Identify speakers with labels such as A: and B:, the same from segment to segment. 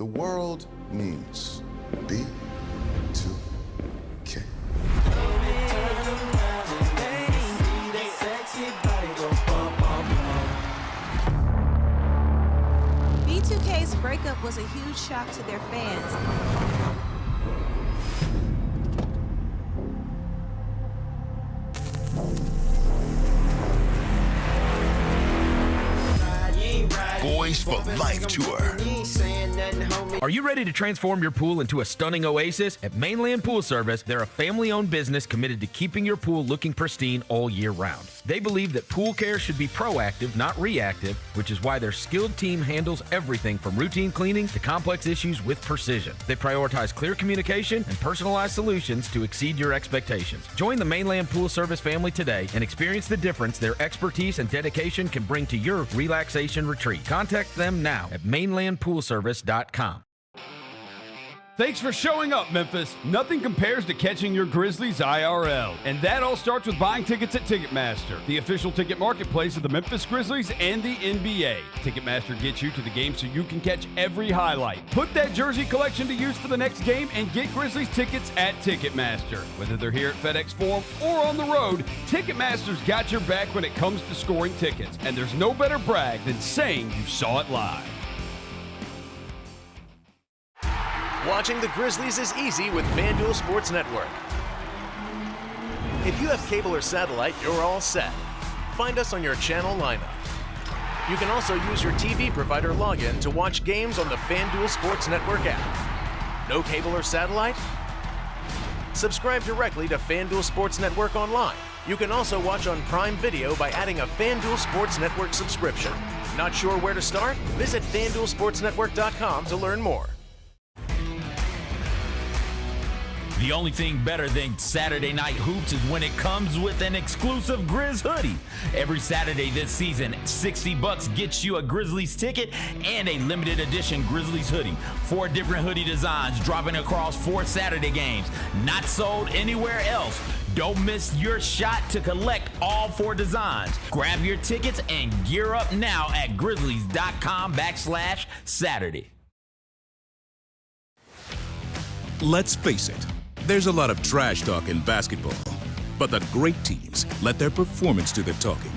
A: The world needs B2K.
B: B2K's breakup was a huge shock to their fans.
C: Boys for Life Tour.
D: Are you ready to transform your pool into a stunning oasis? At Mainland Pool Service, they're a family-owned business committed to keeping your pool looking pristine all year round. They believe that pool care should be proactive, not reactive, which is why their skilled team handles everything from routine cleaning to complex issues with precision. They prioritize clear communication and personalized solutions to exceed your expectations. Join the Mainland Pool Service family today and experience the difference their expertise and dedication can bring to your relaxation retreat. Contact them now at mainlandpoolservice.com.
E: Thanks for showing up, Memphis. Nothing compares to catching your Grizzlies IRL. And that all starts with buying tickets at Ticketmaster, the official ticket marketplace of the Memphis Grizzlies and the NBA. Ticketmaster gets you to the game so you can catch every highlight. Put that jersey collection to use for the next game and get Grizzlies tickets at Ticketmaster. Whether they're here at FedEx Forum or on the road, Ticketmaster's got your back when it comes to scoring tickets. And there's no better brag than saying you saw it live.
F: Watching the Grizzlies is easy with FanDuel Sports Network. If you have cable or satellite, you're all set. Find us on your channel lineup. You can also use your TV provider login to watch games on the FanDuel Sports Network app. No cable or satellite? Subscribe directly to FanDuel Sports Network online. You can also watch on Prime Video by adding a FanDuel Sports Network subscription. Not sure where to start? Visit FanDuelSportsNetwork.com to learn more.
G: The only thing better than Saturday Night Hoops is when it comes with an exclusive Grizz hoodie. Every Saturday this season, $60 gets you a Grizzlies ticket and a limited edition Grizzlies hoodie. 4 different hoodie designs dropping across 4 Saturday games. Not sold anywhere else. Don't miss your shot to collect all 4 designs. Grab your tickets and gear up now at grizzlies.com/Saturday.
C: Let's face it, there's a lot of trash talk in basketball, but the great teams let their performance do the talking.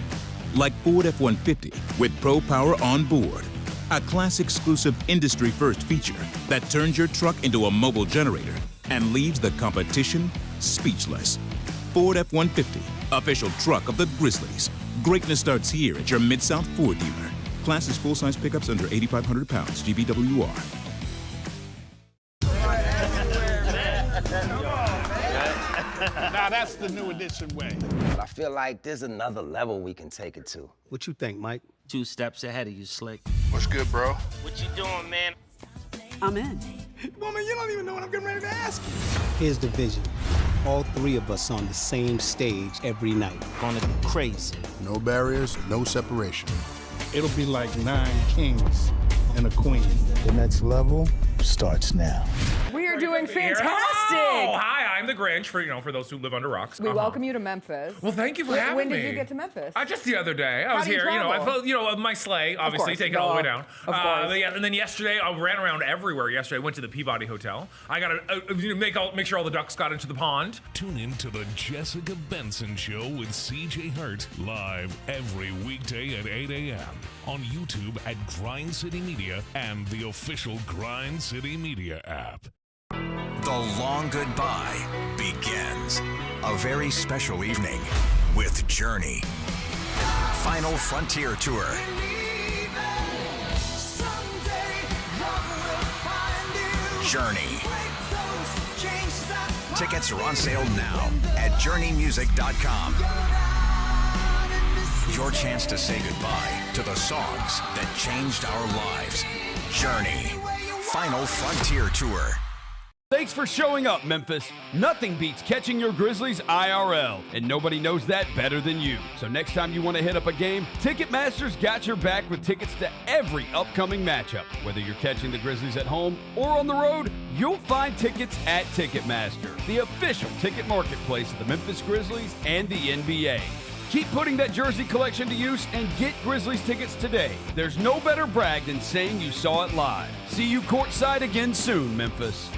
C: Like Ford F-150 with Pro Power on board, a class-exclusive industry-first feature that turns your truck into a mobile generator and leaves the competition speechless. Ford F-150, official truck of the Grizzlies. Greatness starts here at your Mid-South Ford dealer. Class is full-size pickups under 8,500 pounds, GBWR.
H: Now that's the new edition way.
I: But I feel like there's another level we can take it to.
J: What you think, Mike?
K: 2 steps ahead of you, Slick.
H: What's good, bro?
K: What you doing, man?
J: I'm in.
H: Woman, you don't even know what I'm getting ready to ask you.
J: Here's the vision. All 3 of us on the same stage every night.
K: Gonna be crazy.
A: No barriers, no separation.
H: It'll be like 9 kings and a queen.
L: The next level starts now.
M: We are doing fantastic.
N: Oh, hi, I'm the Grinch for those who live under rocks.
M: We welcome you to Memphis.
N: Well, thank you for having me.
M: When did you get to Memphis?
N: Just the other day. I was
M: do you
N: here.
M: travel?
N: I felt, my sleigh, obviously, take it all the way down.
M: Of course.
N: And then yesterday, I ran around everywhere. Yesterday, I went to the Peabody Hotel. I got to make sure all the ducks got into the pond.
O: Tune in to the Jessica Benson Show with CJ Hurt, live every weekday at 8 a.m. on YouTube at Grind City Media and the official Grind City Media app.
C: The long goodbye begins. A very special evening with Journey. Final Frontier Tour. Journey. Tickets are on sale now at journeymusic.com. Your chance to say goodbye to the songs that changed our lives. Journey. Final Frontier Tour.
E: Thanks for showing up, Memphis. Nothing beats catching your Grizzlies IRL, and nobody knows that better than you. So next time you want to hit up a game, Ticketmaster's got your back with tickets to every upcoming matchup. Whether you're catching the Grizzlies at home or on the road, you'll find tickets at Ticketmaster, the official ticket marketplace of the Memphis Grizzlies and the NBA. Keep putting that jersey collection to use and get Grizzlies tickets today. There's no better brag than saying you saw it live. See you courtside again soon, Memphis.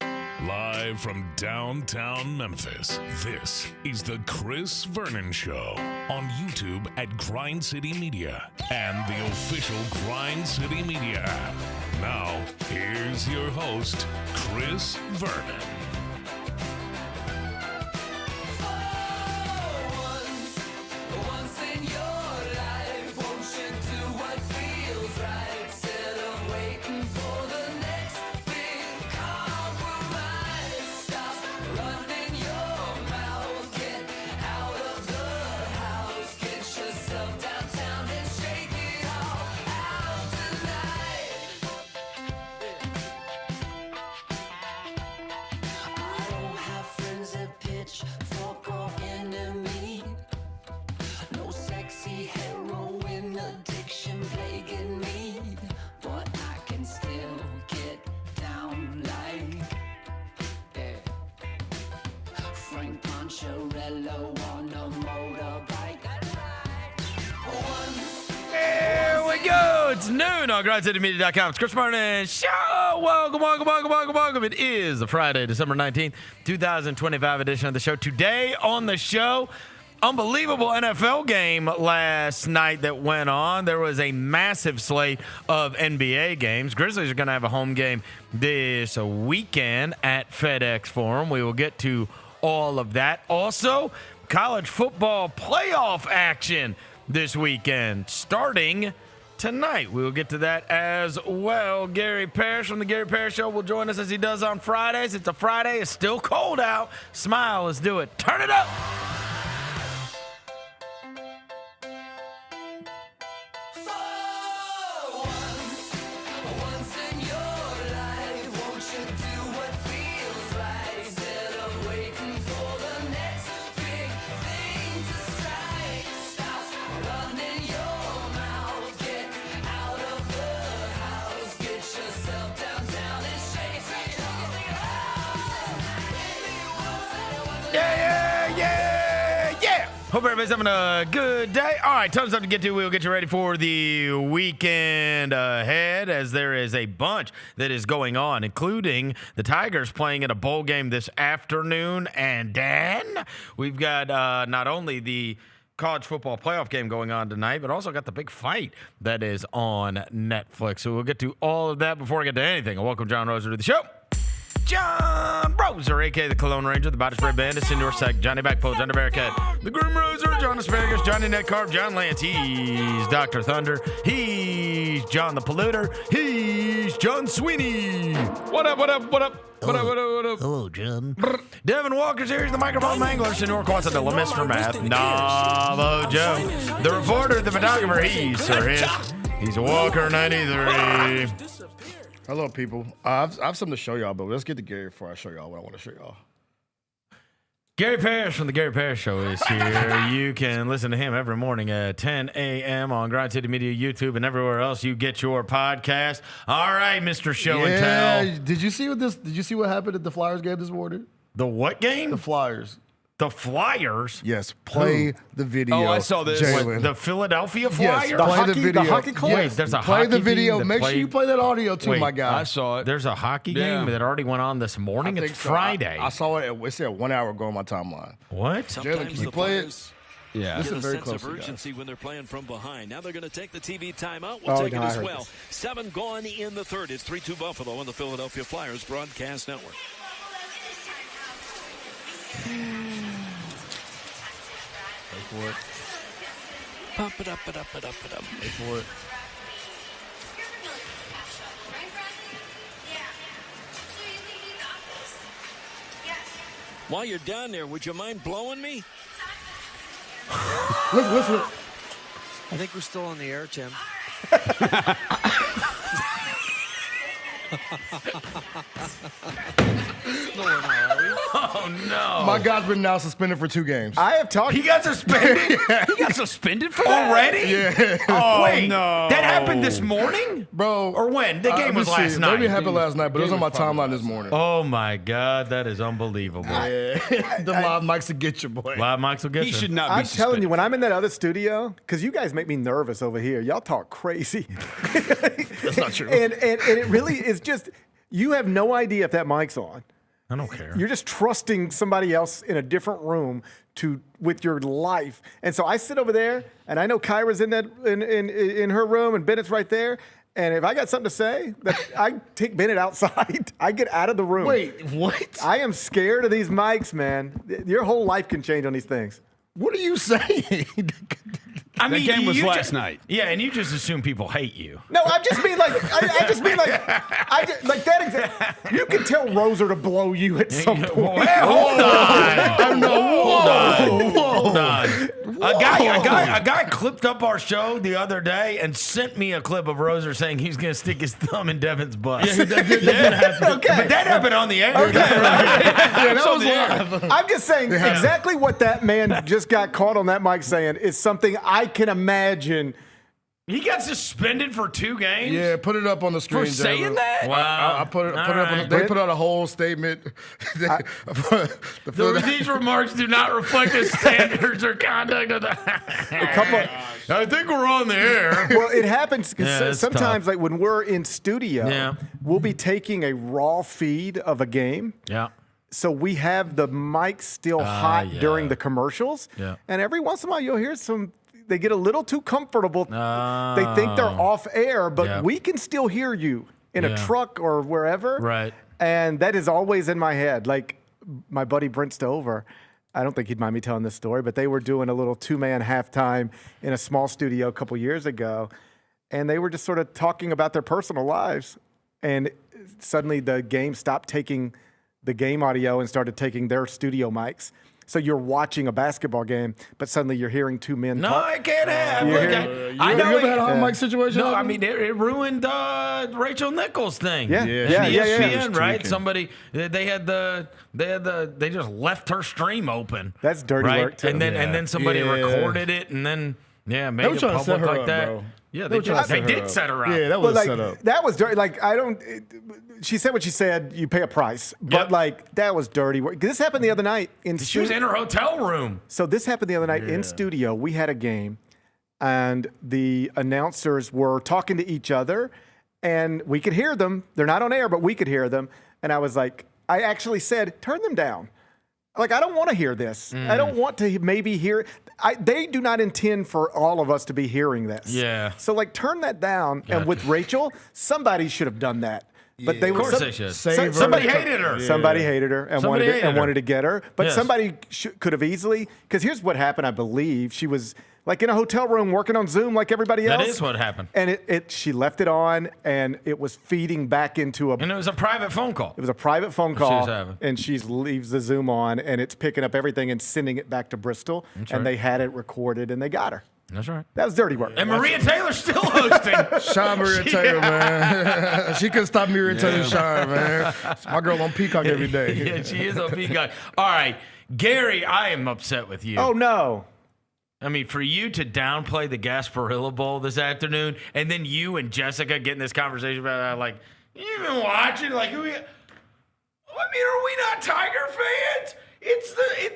O: Live from downtown Memphis, this is the Chris Vernon Show on YouTube at Grind City Media and the official Grind City Media app. Now, here's your host, Chris Vernon.
D: There we go. It's noon on GrindCityMedia.com. It's Chris Vernon Show. Welcome. It is the Friday, December 19th, 2025 edition of the show. Today on the show, unbelievable NFL game last night that went on. There was a massive slate of NBA games. Grizzlies are going to have a home game this weekend at FedEx Forum. We will get to all of that. Also, college football playoff action this weekend, starting tonight. We will get to that as well. Gary Parrish from the Gary Parrish Show will join us as he does on Fridays. It's a Friday. It's still cold out. Smile. Let's do it. Turn it up. Hope everybody's having a good day. All right, tons of stuff to get to. We'll get you ready for the weekend ahead, as there is a bunch that is going on, including the Tigers playing in a bowl game this afternoon. And then we've got not only the college football playoff game going on tonight, but also got the big fight that is on Netflix. So we'll get to all of that before I get to anything. Welcome John Roser to the show. John Roser, a.k.a. the Cologne Ranger, the Body Spray Bandit, Senior Sec, Johnny Backpole, Johnny Bearcat, the Grim Roser, John Asparagus, Johnny Netcarb, John Lance, he's Dr. Thunder, he's John the Polluter, he's John Sweeney. What up?
P: Hello, John.
D: Devin Walker's here, he's the microphone mangler, Senor Quasadilla, Mr. Math, Navo Joe, the reporter, the photographer, he's Sir Hiss, he's Walker 93.
Q: Hello, people. I have something to show y'all, but let's get to Gary before I show y'all what I want to show y'all.
D: Gary Parrish from the Gary Parrish Show is here. You can listen to him every morning at 10 a.m. on Grind City Media, YouTube, and everywhere else you get your podcast. All right, Mr. Show and Tell.
Q: Did you see what happened at the Flyers game this morning?
D: The what game?
Q: The Flyers.
D: The Flyers?
Q: Yes, play the video.
E: Oh, I saw this.
D: What, the Philadelphia Flyers?
Q: Yes, play the video.
E: The hockey club?
D: Wait, there's a
Q: play
D: hockey
Q: the video.
D: team
Q: Make sure you play that audio too, my guy.
E: I saw it.
D: There's a hockey game that already went on this morning. It's Friday.
Q: I saw it. It said 1 hour ago on my timeline.
D: What?
Q: Jalen, can you play it?
E: Yeah.
Q: This is very close.
R: Sense of urgency when they're playing from behind. Now they're going to take the TV timeout. We'll take it as well. 7 gone in the third. It's 3-2 Buffalo on the Philadelphia Flyers broadcast network.
Q: Wait for it.
R: Pump it up.
Q: Wait for it.
R: While you're down there, would you mind blowing me?
Q: Listen.
K: I think we're still on the air, Tim. No, we're not, are we?
G: Oh no!
Q: My guy's been now suspended for 2 games.
S: I have talked.
G: He got suspended.
E: He got suspended for that?
G: Already?
Q: Yeah.
G: Oh
E: Wait,
G: no! That happened this morning,
Q: Bro.
G: Or when? The game was last night.
Q: Maybe it happened last night, but it was on my timeline this morning.
G: Oh my God, that is unbelievable.
Q: Yeah. The live mics will get you, boy.
G: Live mics will get
E: He
G: you.
E: should not be
S: I'm
E: suspended.
S: telling you, when I'm in that other studio, because you guys make me nervous over here. Y'all talk crazy.
Q: That's not true.
S: And it really is just, you have no idea if that mic's on.
G: I don't care.
S: You're just trusting somebody else in a different room with your life. And so I sit over there, and I know Kyra's in her room, and Bennett's right there. And if I got something to say, I take Bennett outside. I get out of the room.
Q: Wait, what?
S: I am scared of these mics, man. Your whole life can change on these things.
Q: What are you saying?
E: I mean, the game was last night.
G: Yeah, and you just assume people hate you.
S: No, I just mean like, like that. You can tell Roser to blow you at some point.
G: Hold on. Hold on. A guy clipped up our show the other day and sent me a clip of Roser saying he's going to stick his thumb in Devin's butt.
S: Okay.
G: But that happened on the air.
S: Okay.
Q: Yeah, that was live.
S: I'm just saying exactly what that man just got caught on that mic saying is something I can imagine.
G: He got suspended for 2 games?
Q: Yeah, put it up on the screen.
G: For saying
Q: David.
G: that?
Q: Wow. I put it up.
G: Right.
Q: They put out a whole statement.
G: These remarks do not reflect the standards or conduct of the. I think we're on the air.
S: Well, it happens because sometimes,
G: tough.
S: like when we're in studio, we'll be taking a raw feed of a game.
G: Yeah.
S: So we have the mic still hot during the commercials.
G: Yeah.
S: And every once in a while, you'll hear they get a little too comfortable. They think they're off air, but we can still hear you in a truck or wherever.
G: Right.
S: And that is always in my head. Like my buddy Brent Stover, I don't think he'd mind me telling this story, but they were doing a little 2-man halftime in a small studio a couple years ago. And they were just sort of talking about their personal lives. And suddenly the game stopped taking the game audio and started taking their studio mics. So you're watching a basketball game, but suddenly you're hearing 2 men talk.
G: No, it can't happen.
S: You
Q: ever had a hot mic situation?
G: No, I mean, it ruined Rachel Nichols' thing.
S: Yeah.
G: ESPN, right? Somebody, they just left her stream open.
S: That's dirty
G: right?
S: work, too.
G: And then somebody recorded it, and then, made it
Q: trying to set
G: public
Q: her
G: like
Q: up,
G: that.
Q: bro.
G: Yeah, they did set her up.
Q: Yeah, that was set up.
S: That was dirty. Like, she said what she said, you pay a price. But, like, that was dirty work. This happened the other night in studio.
G: She was in her hotel room.
S: So this happened the other night in studio. We had a game, and the announcers were talking to each other, and we could hear them. They're not on air, but we could hear them. And I was like, I actually said, turn them down. Like, I don't want to hear this. I don't want to maybe hear. They do not intend for all of us to be hearing this.
G: Yeah.
S: So, like, turn that down. And with Rachel, somebody should have done that. But they
G: Of course they should.
S: Somebody
G: hated her.
S: Somebody hated her and wanted to get her. But
G: Yes.
S: somebody could have easily, because here's what happened, I believe. She was like in a hotel room working on Zoom like everybody else.
G: That is what happened.
S: And she left it on, and it was feeding back into
G: And it was a private phone call.
S: It was a private phone
G: She was
S: call,
G: having.
S: and she leaves the Zoom on, and it's picking up everything and sending it back to Bristol.
G: That's
S: and
G: right.
S: they had it recorded, and they got her.
G: That's right.
S: That was dirty work.
G: And Maria Taylor's still hosting.
Q: Shine Maria Taylor, man. She couldn't stop Maria Taylor shine, man. It's my girl on Peacock every day.
G: Yeah, she is on Peacock. All right, Gary, I am upset with you.
S: Oh, no.
G: I mean, for you to downplay the Gasparilla Bowl this afternoon, and then you and Jessica getting this conversation about that, like, you've been watching, like, are we not Tiger fans? It's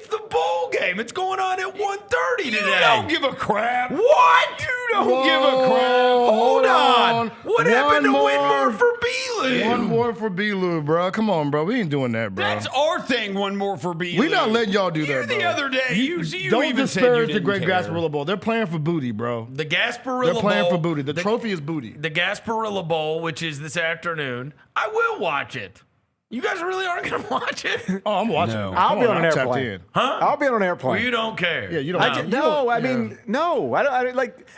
G: the bowl game. It's going on at 1:30 today.
E: You don't give a crap.
G: What?
E: You don't give a crap.
G: Hold on. What happened to Winmore for B-Lou?
Q: One more for B-Lou, bro. Come on, bro. We ain't doing that, bro.
E: That's our thing. One more for B.
Q: We not letting y'all do that, bro.
E: The other day, you
Q: don't
E: even said
Q: disparage
E: you
Q: the
E: didn't
Q: Great
E: care.
Q: Gasparilla Bowl. They're playing for booty, bro.
G: The Gasparilla
Q: They're
G: Bowl.
Q: playing for booty. The trophy is booty.
G: The Gasparilla Bowl, which is this afternoon, I will watch it. You guys really aren't going to watch it?
Q: Oh, I'm watching.
S: No. I'll be on an airplane.
Q: In.
G: Huh?
S: I'll be on an airplane.
G: Well, you don't care.
Q: Yeah, you don't.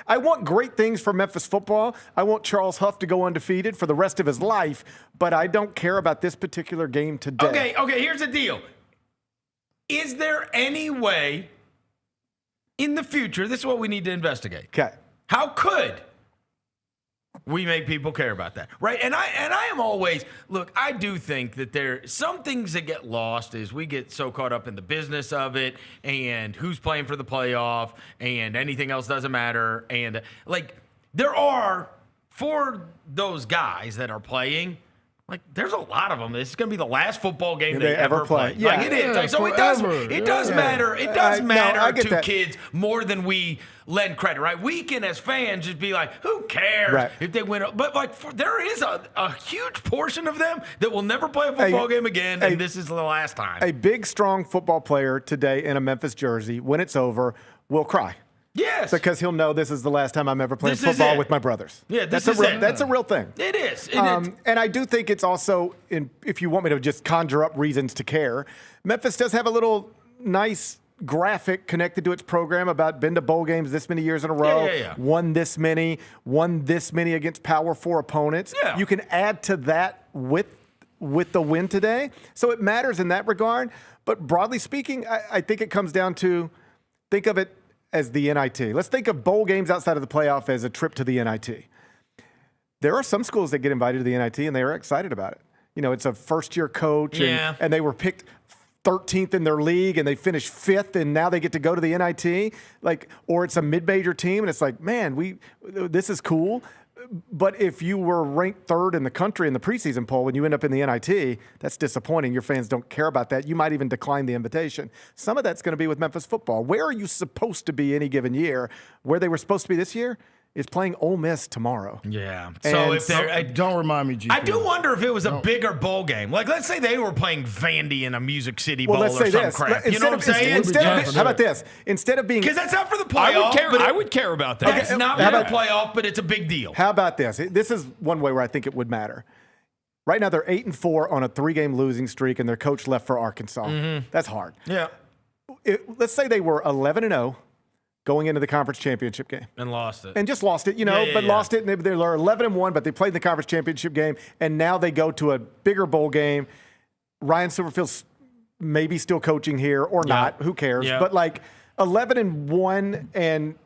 S: I want great things for Memphis football. I want Charles Huff to go undefeated for the rest of his life, but I don't care about this particular game today.
G: Okay, here's the deal. Is there any way in the future, this is what we need to investigate.
S: Okay.
G: How could We make people care about that, right? And I am always look. I do think that there some things that get lost is we get so caught up in the business of it and who's playing for the playoff and anything else doesn't matter. And like there are for those guys that are playing. Like, there's a lot of them. This is going to be the last football game they ever play.
S: Yeah.
G: Like, it is. Like, so it does matter. It does matter to kids more than we lend credit, right? We can, as fans, just be like, who cares if they win? But, like, there is a huge portion of them that will never play a football game again, and this is the last time.
S: A big, strong football player today in a Memphis jersey, when it's over, will cry.
G: Yes.
S: Because he'll know this is the last time I'm ever playing football with my brothers.
G: Yeah,
S: that's a real thing.
G: It is.
S: And I do think it's also, if you want me to just conjure up reasons to care, Memphis does have a little nice graphic connected to its program about been to bowl games this many years in a row, won this many against Power 4 opponents. Yeah. You can add to that with the win today. So it matters in that regard. But broadly speaking, I think it comes down to think of it as the NIT. Let's think of bowl games outside of the playoff as a trip to the NIT. There are some schools that get invited to the NIT, and they are excited about it. You know, it's a first-year coach, and they were picked 13th in their league, and they finished 5th, and now they get to go to the NIT. Like, or it's a mid-major team, and it's like, man, this is cool. But if you were ranked 3rd in the country in the preseason poll and you end up in the NIT, that's disappointing. Your fans don't care about that. You might even decline the invitation. Some of that's going to be with Memphis football. Where are you supposed to be any given year? Where they were supposed to be this year is playing Ole Miss tomorrow.
G: Yeah.
S: So
G: if they're
Q: don't remind me, GP.
G: I do wonder if it was a bigger bowl game. Like, let's say they were playing Vandy in a Music City Bowl or some crap. You know what I'm saying?
S: How about this? Instead of being,
G: because that's not for the playoff.
E: I would care about that.
G: That's not for the playoff, but it's a big deal.
S: How about this? This is one way where I think it would matter. Right now, they're 8-4 on a 3-game losing streak, and their coach left for Arkansas. Mm-hmm. That's hard.
G: Yeah.
S: Let's say they were 11-0. Going into the conference championship game.
G: And lost it.
S: And just lost it, lost it. And they're 11-1, but they played in the conference championship game, and now they go to a bigger bowl game. Ryan Silverfield's maybe still coaching here or not. Who cares?
G: Yeah.
S: But, like, 11-1 and –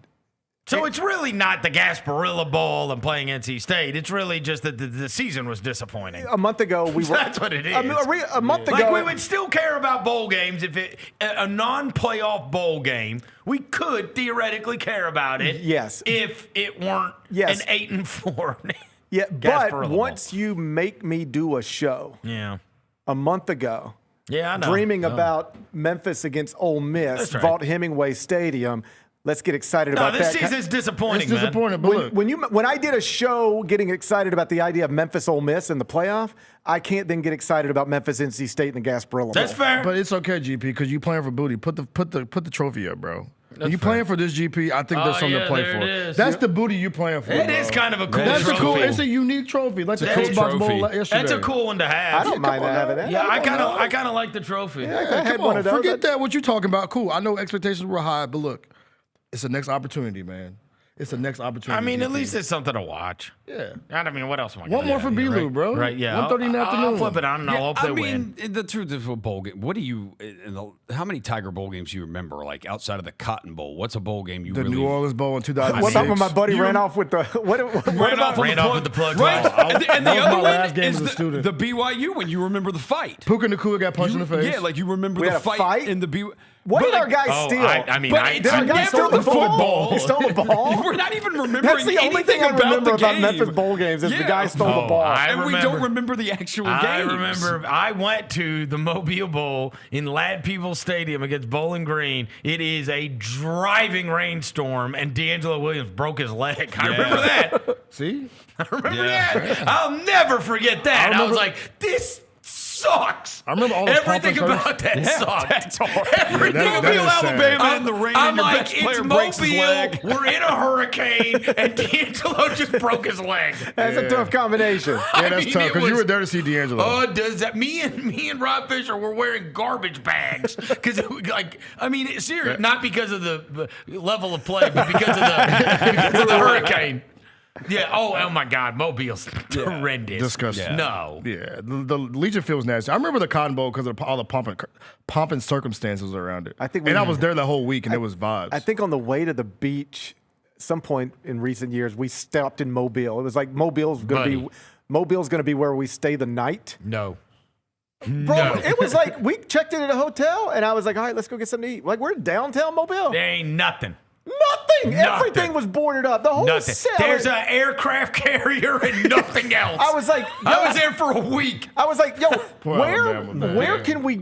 G: so it's really not the Gasparilla Bowl and playing NC State. It's really just that the season was disappointing.
S: A month ago, we were.
G: That's what it is.
S: A month ago,
G: like we would still care about bowl games if a non-playoff bowl game. We could theoretically care about it.
S: Yes.
G: If it weren't an 8-4.
S: Yeah, but once you make me do a show.
G: Yeah.
S: A month ago.
G: Yeah, I know.
S: Dreaming about Memphis against Ole Miss, Vaught Hemingway Stadium. Let's get excited about that.
G: This season's disappointing,
Q: It's disappointing,
S: man. When I did a show getting excited about the idea of Memphis Ole Miss in the playoff, I can't then get excited about Memphis NC State and the Gasparilla Bowl.
G: That's fair.
Q: But it's okay, GP, because you playing for booty. Put the trophy up, bro. When you playing for this, GP, I think there's something to play for. That's the booty you playing for.
G: It is kind of a cool
Q: trophy. It's a unique trophy, like the Coach Box Bowl yesterday.
G: That's a cool one to have.
S: I don't mind having that.
G: Yeah, I kind of like the trophy.
S: Yeah, I had one of those.
Q: Forget that. What you talking about? Cool. I know expectations were high, but look. It's the next opportunity, man. It's the next opportunity.
G: I mean, at least it's something to watch.
Q: Yeah.
G: I mean, what else am I
Q: One more for B-Lou,
G: right?
Q: bro.
G: Right, yeah.
Q: 1:30 in the afternoon.
G: I'll flip it on and I'll hope they win.
E: The truth of a bowl game, what do you, how many Tiger Bowl games do you remember, like outside of the Cotton Bowl? What's a bowl game you
Q: the
E: really?
Q: New Orleans Bowl in 2006.
S: What about when my buddy ran off with the, what
G: ran off with the plug?
E: Right. And the other one is
Q: the
E: BYU when you remember the fight.
Q: Puka Nacua got punched in the face.
E: Yeah, like you remember
S: We
E: the
S: had a fight
E: in the BYU.
S: What did our guy steal?
G: Did
S: our guy steal the football? He stole the ball?
E: We're not even remembering
S: That's the only thing I remember about
E: game.
S: Memphis bowl games is the guy stole the ball.
E: And we don't remember the actual game.
G: I remember I went to the Mobile Bowl in Lad People Stadium against Bowling Green. It is a driving rainstorm, and D'Angelo Williams broke his leg. I remember that.
Q: See?
G: I remember that. I'll never forget that. I was like, this sucks.
Q: I remember all
G: everything about that sucked.
E: That's hard.
G: Everything
E: about Alabama in the rain
G: I'm
E: and your
G: like,
E: best player
G: it's
E: breaks his
G: Mobile.
E: leg.
G: We're in a hurricane, and D'Angelo just broke his leg.
S: That's a tough combination.
Q: Yeah, that's tough because you were there to see D'Angelo.
G: Oh, does that? Me and Rob Fisher were wearing garbage bags because, seriously, not because of the level of play, but because of the hurricane. Yeah. Oh my God. Mobile's horrendous.
Q: Disgusting.
G: Yeah. No.
Q: Yeah. The Legion Field's nasty. I remember the Cotton Bowl because of all the pomp and circumstances around it. I was there the whole week, and it was vibes.
S: I think on the way to the beach, some point in recent years, we stopped in Mobile. It was like Mobile's going to be where we stay the night.
D: No.
S: Bro, it was like we checked in at a hotel, and I was like, all right, let's go get something to eat. Like, we're in downtown Mobile.
D: There ain't nothing.
S: Nothing. Everything was boarded up. The whole city.
D: There's an aircraft carrier and nothing else.
S: I was like,
D: I was there for a week.
S: I was like, yo, where can we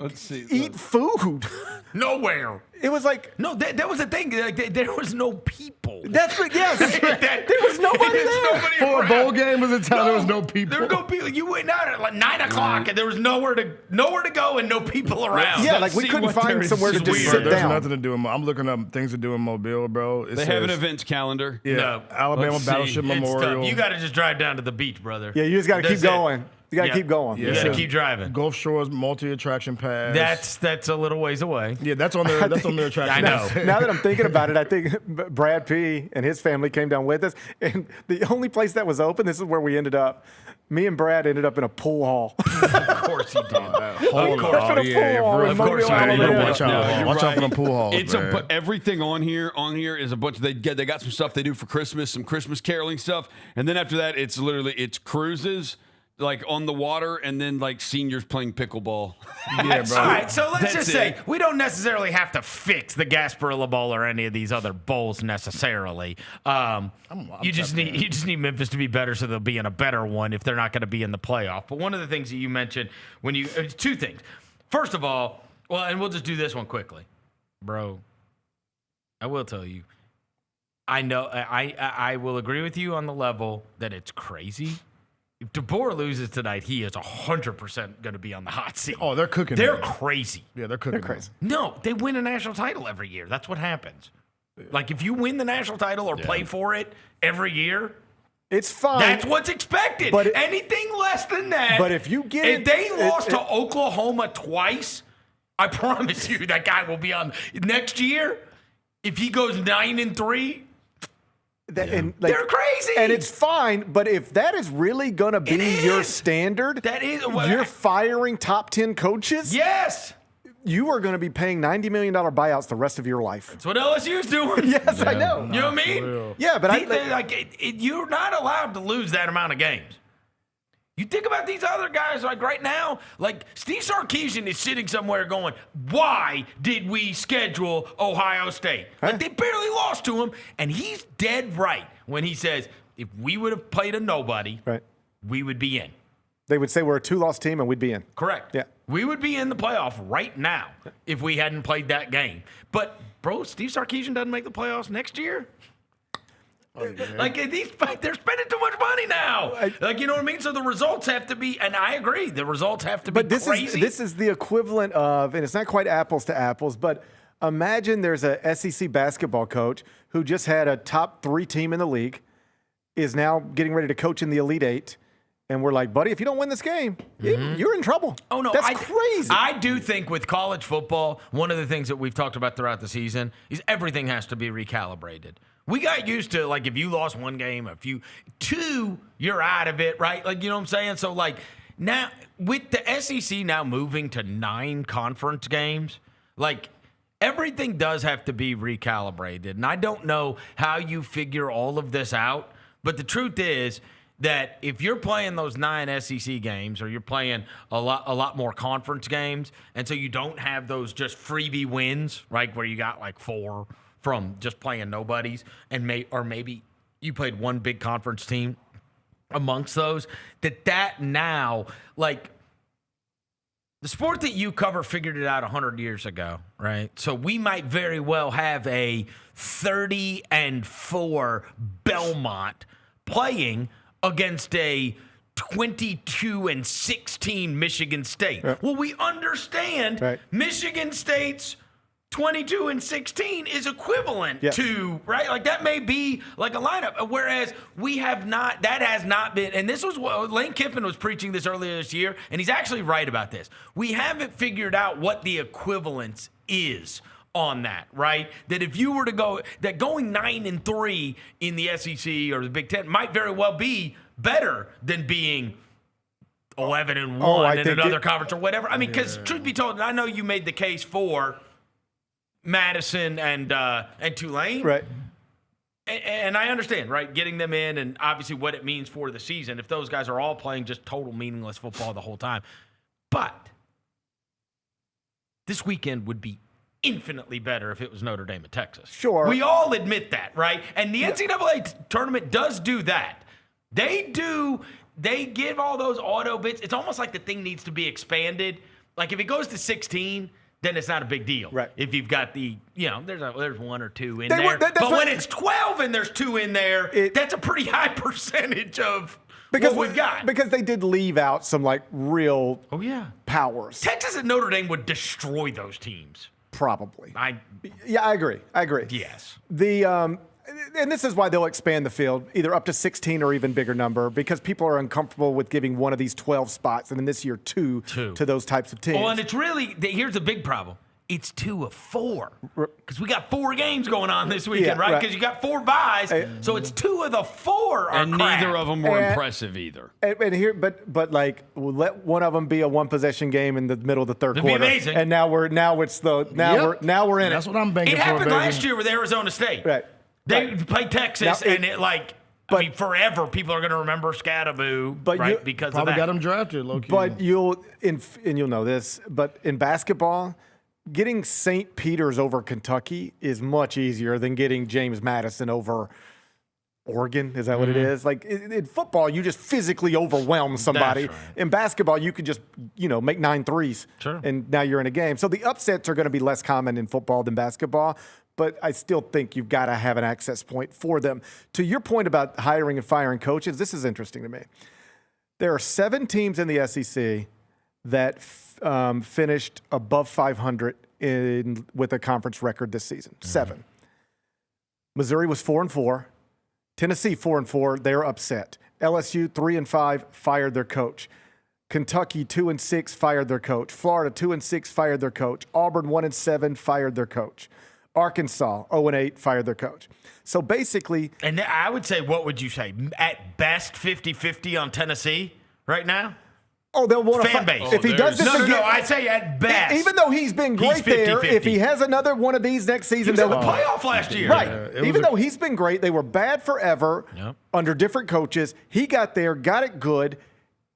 S: eat food?
D: Nowhere.
S: It was like
D: that was the thing. Like, there was no people.
S: That's right. Yes, there was nobody there.
Q: For a bowl game was a town. There was no people.
D: There were no people. You went out at like 9 o'clock, and there was nowhere to go, and no people around.
S: Yeah, like we couldn't find somewhere to just sit
Q: There's
S: down.
Q: nothing to do. I'm looking up things to do in Mobile, bro.
E: They have an events calendar.
Q: Yeah,
D: No.
Q: Alabama Battleship Memorial.
D: You got to just drive down to the beach, brother.
S: Yeah, you just got to keep going. You got to keep going.
D: You got to keep driving.
Q: Gulf Shores multi-attraction pass.
D: That's a little ways away.
Q: Yeah, that's on their attraction.
D: I know.
S: Now that I'm thinking about it, I think Brad P. and his family came down with us, and the only place that was open, this is where we ended up. Me and Brad ended up in a pool hall.
D: Of course he did.
S: Of course in a pool hall.
D: Of course you did.
Q: Watch out for them pool halls.
E: It's
Q: man.
E: everything on here is a bunch. They got some stuff they do for Christmas, some Christmas caroling stuff, and then after that, it's cruises. Like on the water, and then like seniors playing pickleball.
Q: Yeah, bro.
D: All right, so let's just say we don't necessarily have to fix the Gasparilla Bowl or any of these other bowls necessarily. You just need Memphis to be better, so they'll be in a better one if they're not going to be in the playoff. But one of the things that you mentioned two things. First of all, and we'll just do this one quickly, bro. I will tell you. I know I will agree with you on the level that it's crazy. If DeBoer loses tonight, he is 100% going to be on the hot seat.
Q: Oh, they're cooking.
D: They're crazy.
Q: Yeah, they're cooking.
S: They're crazy.
D: No, they win a national title every year. That's what happens. Like, if you win the national title or play for it every year,
S: it's fine.
D: That's what's expected.
S: But
D: anything less than that.
S: But if you get
D: if they lost to Oklahoma twice, I promise you that guy will be on next year. If he goes 9-3.
S: And
D: they're crazy,
S: and it's fine. But if that is really gonna be your standard, you're firing top 10 coaches.
D: Yes,
S: you are going to be paying $90 million buyouts the rest of your life.
D: That's what LSU's doing.
S: Yes, I know.
D: You know what I mean?
S: Yeah, but
D: you're not allowed to lose that amount of games. You think about these other guys, like right now, like Steve Sarkisian is sitting somewhere going, why did we schedule Ohio State? Like they barely lost to him, and he's dead right when he says, if we would have played a nobody, we would be in.
S: They would say we're a 2-loss team and we'd be in.
D: Correct.
S: Yeah.
D: We would be in the playoff right now if we hadn't played that game. But, bro, Steve Sarkisian doesn't make the playoffs next year. Like, they're spending too much money now. Like, you know what I mean? So the results have to be, and I agree, the results have to be crazy.
S: This is the equivalent of, and it's not quite apples to apples, but imagine there's a SEC basketball coach who just had a top 3 team in the league, is now getting ready to coach in the Elite 8, and we're like, buddy, if you don't win this game, you're in trouble.
D: Oh, no.
S: That's crazy.
D: I do think with college football, one of the things that we've talked about throughout the season is everything has to be recalibrated. We got used to, like, if you lost one game, two, you're out of it, right? Like, you know what I'm saying? So, like, now, with the SEC now moving to 9 conference games, like, everything does have to be recalibrated. And I don't know how you figure all of this out, but the truth is that if you're playing those 9 SEC games or you're playing a lot more conference games, and so you don't have those just freebie wins, right, where you got, like, 4 from just playing nobodies, and maybe you played one big conference team amongst those, that now, like, the sport that you cover figured it out 100 years ago, right? So we might very well have a 30-4 Belmont playing against a 22-16 Michigan State.
S: Right.
D: Well, we understand Michigan State's 22-16 is equivalent to, right? Like, that may be like a lineup, whereas we have not, that has not been, and this was what Lane Kiffin was preaching this earlier this year, and he's actually right about this. We haven't figured out what the equivalence is on that, right? That if you were to go, that going 9-3 in the SEC or the Big Ten might very well be better than being 11-1 in another conference or whatever. I mean, because truth be told, and I know you made the case for Madison and Tulane.
S: Right.
D: And I understand, right? Getting them in and obviously what it means for the season if those guys are all playing just total meaningless football the whole time. But this weekend would be infinitely better if it was Notre Dame and Texas.
S: Sure.
D: We all admit that, right? And the NCAA tournament does do that. They give all those auto bits. It's almost like the thing needs to be expanded. Like if it goes to 16, then it's not a big deal.
S: Right.
D: If you've got there's one or two in there. But when it's 12 and there's two in there, that's a pretty high percentage of what we've got.
S: Because they did leave out some real powers.
D: Texas and Notre Dame would destroy those teams.
S: Probably. I agree.
D: Yes.
S: And this is why they'll expand the field, either up to 16 or even bigger number, because people are uncomfortable with giving one of these 12 spots, and then this year two to those types of teams.
D: Well, and it's really, here's the big problem. It's 2 of 4. Because we got 4 games going on this weekend, right? Because you got 4 byes, so it's 2 of the 4 are
E: and
D: crap.
E: neither of them were impressive either.
S: And here, but we'll let one of them be a 1-possession game in the middle of the third quarter.
D: It'd be amazing.
S: And now we're in it.
Q: That's what I'm banking for.
D: It happened last year with Arizona State.
S: Right.
D: They played Texas, forever people are going to remember Scatterboo, right? Because
Q: probably
D: of that.
Q: got him drafted, low-key.
S: But you'll know this, but in basketball, getting St. Peter's over Kentucky is much easier than getting James Madison over Oregon. Is that what it is? Like in football, you just physically overwhelm somebody.
D: That's right.
S: In basketball, you could just make 9 threes, and now you're in a game. So the upsets are going to be less common in football than basketball. But I still think you've got to have an access point for them. To your point about hiring and firing coaches, this is interesting to me. There are 7 teams in the SEC that finished above 500 with a conference record this season. 7. Missouri was 4-4. Tennessee 4-4. They're upset. LSU 3-5 fired their coach. Kentucky 2-6 fired their coach. Florida 2-6 fired their coach. Auburn 1-7 fired their coach. Arkansas, 0-8, fired their coach. So basically...
D: And I would say, what would you say? At best, 50-50 on Tennessee right now?
S: Oh, they'll want to
D: fan base.
S: If he does this again...
D: No, I'd say at best.
S: Even though he's been great there, if he has another one of these next season...
D: He was in the playoff last year.
S: Right. Even though he's been great, they were bad forever under different coaches. He got there, got it good,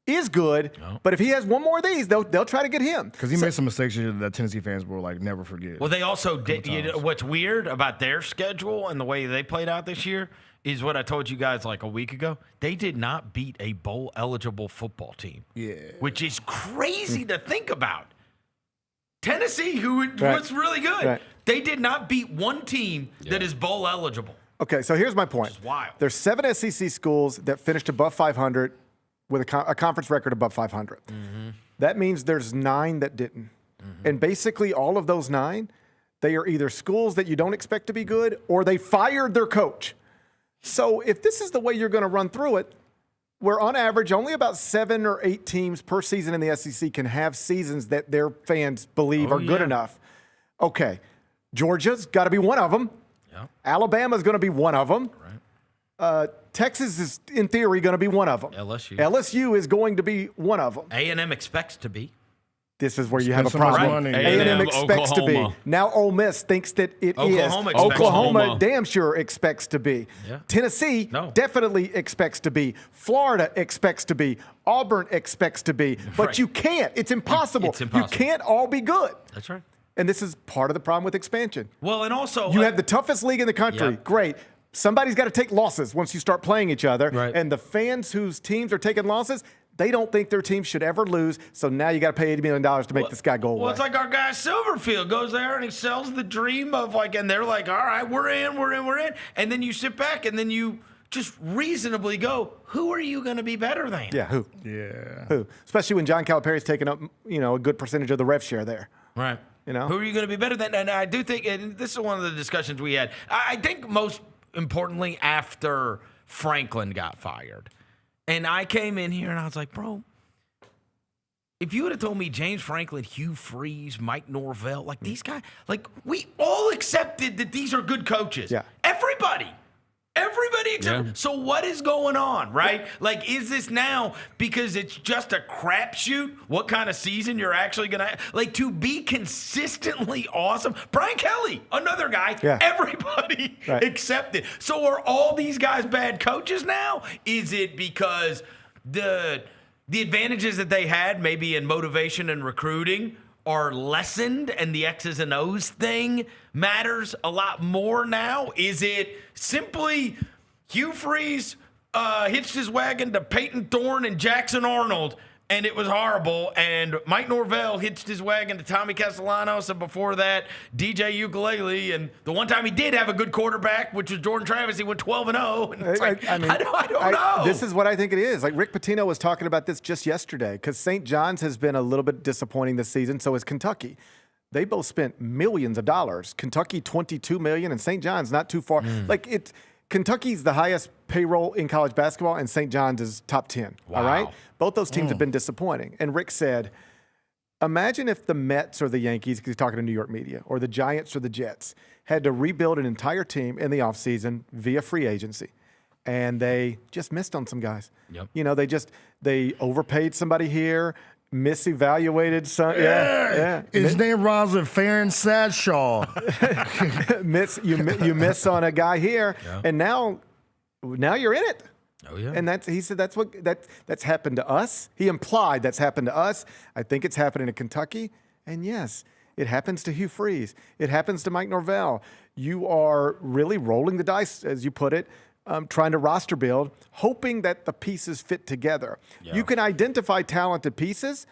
S: is good, but if he has one more of these, they'll try to get him.
Q: Because he made some mistakes that Tennessee fans will never forget.
D: Well, they also did. What's weird about their schedule and the way they played out this year is what I told you guys like a week ago. They did not beat a bowl eligible football team.
Q: Yeah,
D: which is crazy to think about. Tennessee, who was really good, they did not beat one team that is bowl eligible.
S: Okay, so here's my point.
D: Which is wild.
S: There's 7 SEC schools that finished above 500 with a conference record above 500. That means there's 9 that didn't. And basically all of those 9, they are either schools that you don't expect to be good or they fired their coach. So if this is the way you're going to run through it, where on average only about 7 or 8 teams per season in the SEC can have seasons that their fans believe are good enough. Okay, Georgia's got to be one of them. Alabama's going to be one of them. Texas is, in theory, going to be one of them. LSU is going to be one of them.
D: A&M expects to be.
S: This is where you have a problem. A&M expects to be. Now Ole Miss thinks that it is. Oklahoma damn sure expects to be. Tennessee definitely expects to be. Florida expects to be. Auburn expects to be. But you can't. It's impossible.
D: It's impossible.
S: You can't all be good.
D: That's right.
S: And this is part of the problem with expansion.
D: Well, and also...
S: You have the toughest league in the country. Great. Somebody's got to take losses once you start playing each other. And the fans whose teams are taking losses, they don't think their team should ever lose. So now you got to pay $80 million to make this guy go away.
D: Well, it's like our guy Silverfield goes there and he sells the dream of and they're like, all right, we're in. And then you sit back and then you just reasonably go, who are you going to be better than?
S: Yeah, who?
Q: Yeah.
S: Who? Especially when John Calipari's taking up, a good percentage of the rev share there.
D: Right. Who are you going to be better than? And I do think, and this is one of the discussions we had, I think most importantly after Franklin got fired. And I came in here and I was like, bro, if you would have told me James Franklin, Hugh Freeze, Mike Norvell, these guys, we all accepted that these are good coaches.
S: Yeah.
D: Everybody.
G: Everybody except. So what is going on, right? Like, is this now because it's just a crapshoot what kind of season you're actually going to have? Like, to be consistently awesome. Brian Kelly, another guy, everybody accepted. So are all these guys bad coaches now? Is it because the advantages that they had maybe in motivation and recruiting are lessened and the X's and O's thing matters a lot more now? Is it simply Hugh Freeze hitched his wagon to Peyton Thorne and Jackson Arnold and it was horrible, and Mike Norvell hitched his wagon to Tommy Castellanos, and before that, DJ Ukulele, and the one time he did have a good quarterback, which was Jordan Travis, he went 12-0, and it's like, I don't know.
S: This is what I think it is. Like, Rick Pitino was talking about this just yesterday, because St. John's has been a little bit disappointing this season, so has Kentucky. They both spent millions of dollars. Kentucky, $22 million, and St. John's not too far. Like, Kentucky's the highest payroll in college basketball, and St. John's is top 10.
G: Wow.
S: All right? Both those teams have been disappointing. And Rick said, imagine if the Mets or the Yankees, because he's talking to New York media, or the Giants or the Jets, had to rebuild an entire team in the offseason via free agency. And they just missed on some guys.
G: Yep.
S: You know, they overpaid somebody here, misevaluated some. Yeah.
Q: His name rhymes with Farron Sadshaw.
S: You miss on a guy here, and now you're in it.
G: Oh yeah.
S: And he said that's happened to us. He implied that's happened to us. I think it's happening to Kentucky, and yes, it happens to Hugh Freeze. It happens to Mike Norvell. You are really rolling the dice, as you put it. Trying to roster build, hoping that the pieces fit together. Yeah. You can identify talented pieces,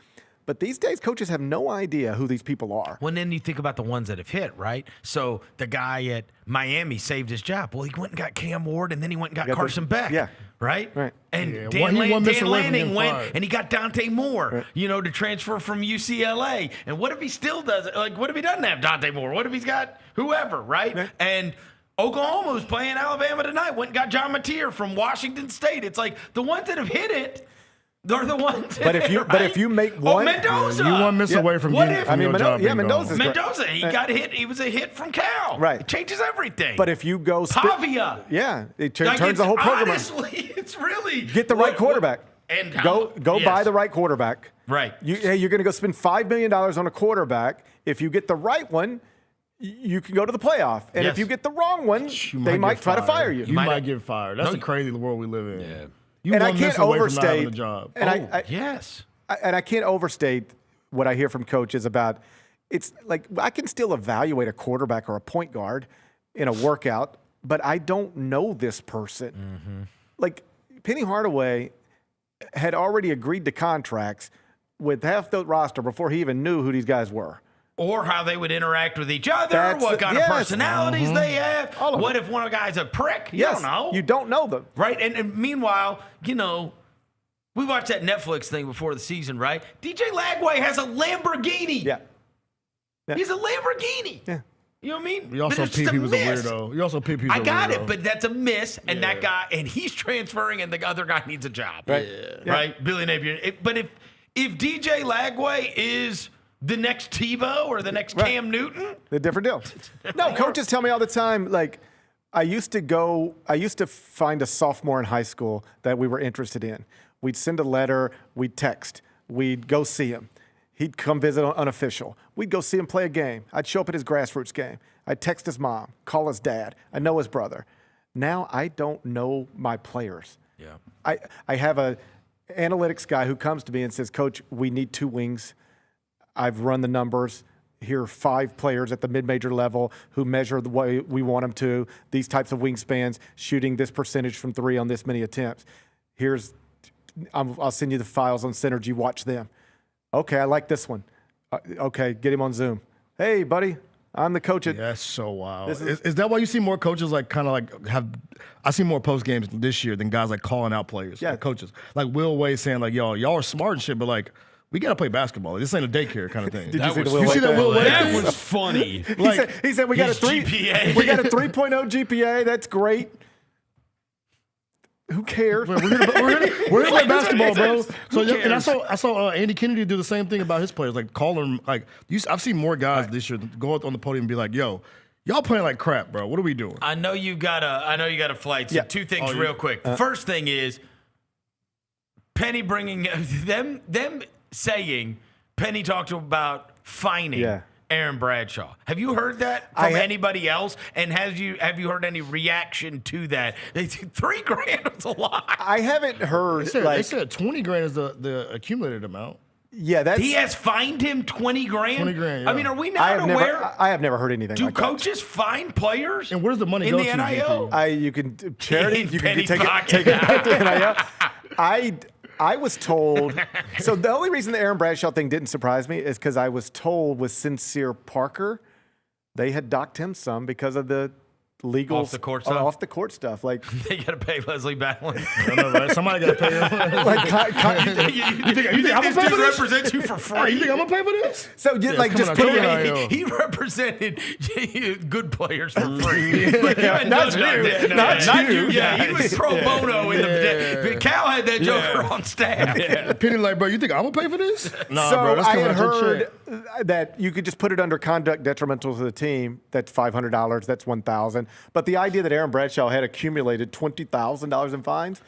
S: but these days coaches have no idea who these people are.
G: Well, then you think about the ones that have hit, right? So the guy at Miami saved his job. Well, he went and got Cam Ward, and then he went and got Carson Beck.
S: Yeah.
G: Right? And
Q: Yeah.
G: Dan Lanning went
Q: fired.
G: and he got Dante Moore, to transfer from UCLA. And what if he still does it? Like, what if he doesn't have Dante Moore? What if he's got whoever, right? And Oklahoma was playing Alabama tonight, went and got John Mateer from Washington State. It's like the ones that have hit it, they're the ones that
S: But if you make one,
G: Mendoza.
Q: You one miss away from getting
S: Mendoza.
G: Mendoza, he got hit. He was a hit from Cal.
S: Right.
G: It changes everything.
S: But if you go
G: Pavia.
S: it turns the whole program.
G: Honestly, it's really
S: Get the right quarterback.
G: And
S: go buy the right quarterback.
G: Right.
S: You're going to go spend $5 million on a quarterback. If you get the right one, you can go to the playoff. And if you get the wrong one, they might try to fire you.
Q: You might get fired. That's the crazy world we live in.
S: Yeah.
Q: You
S: and I
Q: one
S: can't
Q: miss away from not having
S: overstate
Q: a job.
S: And
G: yes.
S: And I can't overstate what I hear from coaches about. It's like I can still evaluate a quarterback or a point guard in a workout, but I don't know this person.
G: Mm-hmm.
S: Like Penny Hardaway had already agreed to contracts with half the roster before he even knew who these guys were.
G: Or how they would interact with each other, what kind of personalities they have. What if one of the guys a prick? You don't know.
S: You don't know them.
G: Right? And meanwhile, we watched that Netflix thing before the season, right? DJ Lagway has a Lamborghini.
S: Yeah.
G: He's a Lamborghini.
S: Yeah.
G: You know what I mean?
Q: You also peep he was a weirdo. You also peep he was a weirdo.
G: I got it, but that's a miss. And that guy, and he's transferring, and the other guy needs a job.
S: Right.
G: Right? Billy Napier. But if DJ Lagway is the next Tebow or the next Cam Newton?
S: A different deal. No, coaches tell me all the time, like, I used to find a sophomore in high school that we were interested in. We'd send a letter, we'd text, we'd go see him. He'd come visit unofficial. We'd go see him play a game. I'd show up at his grassroots game. I'd text his mom, call his dad. I know his brother. Now I don't know my players.
G: Yeah.
S: I have a analytics guy who comes to me and says, Coach, we need 2 wings. I've run the numbers. Here are 5 players at the mid-major level who measure the way we want them to. These types of wingspans, shooting this percentage from 3 on this many attempts. I'll send you the files on Synergy. Watch them. Okay, I like this one. Okay, get him on Zoom. Hey, buddy, I'm the coach at.
Q: That's so wild. Is that why you see more coaches I see more post games this year than guys like calling out players, like coaches. Like Will Wade saying like, y'all are smart and shit, but like, we got to play basketball. This ain't a daycare kind of thing.
S: Did you see the
Q: Will Wade?
R: That was funny.
S: He said we got a 3.0 GPA. That's great. Who cares?
Q: We're gonna play basketball, bro. So and I saw Andy Kennedy do the same thing about his players. Like call them I've seen more guys this year go up on the podium and be like, "Yo, Y'all playing like crap, bro. What are we doing?
G: I know you got a flight. So two things real quick. The first thing is Penny bringing them saying Penny talked about fining Aaron Bradshaw. Have you heard that from anybody else? And have you heard any reaction to that? $3,000 was a lot.
S: I haven't heard.
Q: They said 20 grand is the accumulated amount.
S: Yeah, that's.
G: He has fined him 20 grand.
Q: 20 grand. Yeah.
G: I mean, are we not aware?
S: I have never heard anything.
G: Do
S: like
G: coaches fine players?
Q: And where's the money
G: in
Q: go
G: the
Q: to?
G: NIL?
S: You can charity. You can
G: Penny
S: take it back to NIL. I was told. So the only reason the Aaron Bradshaw thing didn't surprise me is because I was told with Sincere Parker, they had docked him some because of the legal
G: off the court stuff.
S: Like
G: they got to pay Leslie Ballin.
Q: I know, right? Somebody got to pay him.
G: You think this dude represents you for free?
Q: You think I'm gonna pay for this?
S: So just put it.
G: He represented good players for free.
S: Not you.
G: Yeah, he was pro bono in the. Cal had that joker on staff.
Q: Penny like, bro, you think I'm gonna pay for this? Nah,
S: so
Q: bro. That's
S: I
Q: coming
S: had
Q: out your
S: heard
Q: check.
S: that you could just put it under conduct detrimental to the team. That's $500. That's $1,000. But the idea that Aaron Bradshaw had accumulated $20,000 in fines,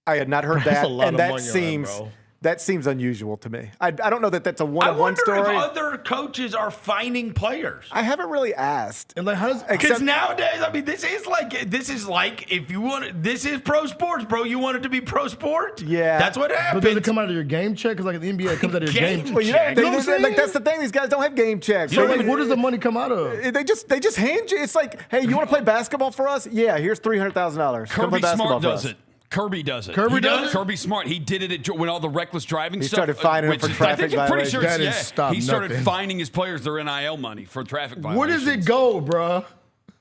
S: I had not heard that,
Q: a lot
S: and
Q: of
S: that
Q: money
S: seems
Q: on that, bro.
S: that seems unusual to me. I don't know that that's a one-on-one story.
G: I wonder if other coaches are fining players.
S: I haven't really asked.
Q: And like, how does
G: because nowadays, I mean, this is like if you want, this is pro sports, bro. You want it to be pro sport?
S: Yeah,
G: that's what happens.
Q: But does it come out of your game check? Because like in the NBA, it comes out of your game check.
S: Well,
Q: You know what I'm saying?
S: like that's the thing. These guys don't have game checks.
Q: So like, where does the money come out of?
S: They just hand you. It's like, hey, you want to play basketball for us? Yeah, here's $300,000.
E: Kirby Smart does it. Kirby does it.
Q: Kirby does it?
E: Kirby Smart. He did it when all the reckless driving
S: He
E: stuff.
S: started fining him for traffic
E: I'm pretty sure
S: violations.
E: he started fining his players their NIL money for traffic violations.
Q: Where does it go, bro?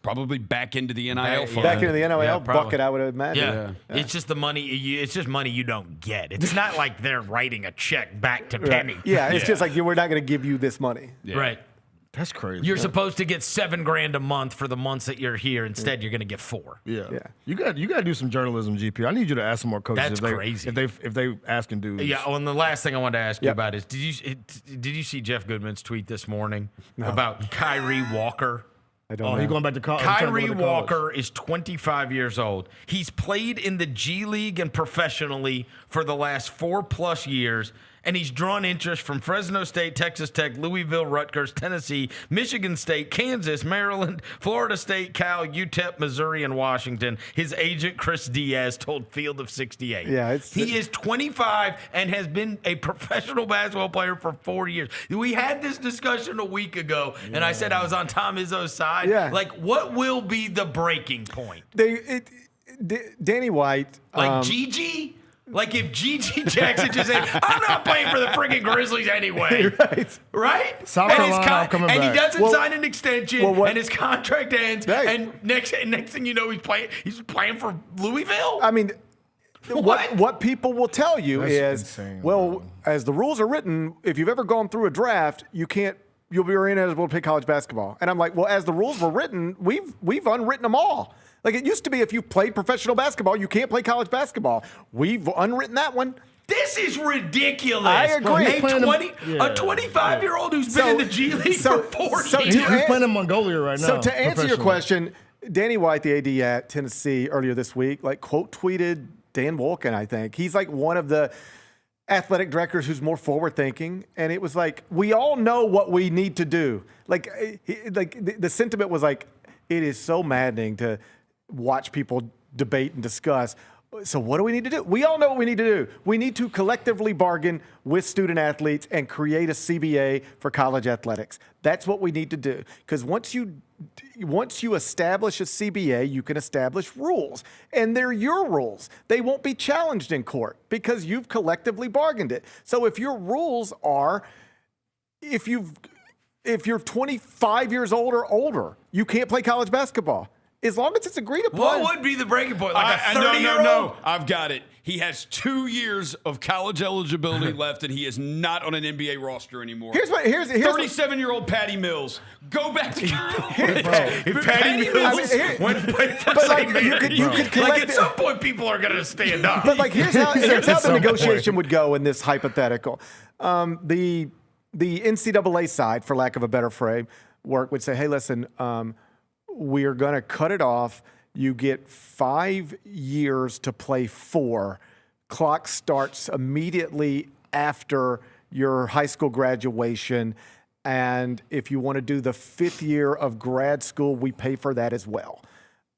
E: Probably back into the NIL fund.
S: Back into the NIL bucket, I would imagine.
G: Yeah. It's just the money. It's just money you don't get. It's not like they're writing a check back to Penny.
S: Yeah, it's just like we're not going to give you this money.
E: Yeah.
G: Right.
Q: That's crazy.
G: You're supposed to get $7,000 a month for the months that you're here. Instead, you're going to get $4,000.
Q: Yeah. You got to do some journalism, GP. I need you to ask some more coaches.
G: That's crazy.
Q: If they asking dudes.
G: Yeah. Oh, and the last thing I wanted to ask you about is did you see Jeff Goodman's tweet this morning about Kyrie Walker?
S: I don't know.
Q: He's going back to college.
G: Kyrie Walker is 25 years old. He's played in the G League and professionally for the last 4+ years. And he's drawn interest from Fresno State, Texas Tech, Louisville, Rutgers, Tennessee, Michigan State, Kansas, Maryland, Florida State, Cal, UTEP, Missouri, and Washington. His agent, Chris Diaz, told Field of 68.
S: Yeah,
G: he is 25 and has been a professional basketball player for 4 years. We had this discussion a week ago, and I said I was on Tom Izzo's side.
S: Yeah.
G: Like, what will be the breaking point?
S: Danny White.
G: Like Gigi? Like if Gigi Jackson just said, I'm not playing for the freaking Grizzlies anyway. Right?
Q: South Carolina, I'm coming back.
G: And he doesn't sign an extension, and his contract ends, and next thing you know, he's playing for Louisville?
S: I mean, what people will tell you
Q: That's
S: is,
Q: insane,
S: well, as the rules are written, if you've ever gone through a draft, you'll be ineligible to play college basketball. And I'm like, well, as the rules were written, we've unwritten them all. Like it used to be, if you played professional basketball, you can't play college basketball. We've unwritten that one.
G: This is ridiculous.
S: I agree.
G: A 25-year-old who's been in the G League for 4 years.
Q: He's playing in Mongolia right now.
S: So to answer your question, Danny White, the AD at Tennessee earlier this week, quote tweeted Dan Wolken, I think. He's like one of the athletic directors who's more forward thinking. And it was like, we all know what we need to do. The sentiment was like, it is so maddening to watch people debate and discuss. So what do we need to do? We all know what we need to do. We need to collectively bargain with student athletes and create a CBA for college athletics. That's what we need to do. Because once you establish a CBA, you can establish rules. And they're your rules. They won't be challenged in court because you've collectively bargained it. So if your rules are, if you're 25 years old or older, you can't play college basketball. As long as it's agreed upon.
G: What would be the breaking point? Like a 30-year-old?
E: No. I've got it. He has 2 years of college eligibility left, and he is not on an NBA roster anymore.
S: Here's
E: 37-year-old Patty Mills. Go back to college.
G: If Patty Mills went to play for St. Mary's, at some point people are going to stand up.
S: But here's how the negotiation would go in this hypothetical. The NCAA side, for lack of a better framework, would say, hey, listen, we're going to cut it off. You get 5 years to play 4. Clock starts immediately after your high school graduation. And if you want to do the 5th year of grad school, we pay for that as well.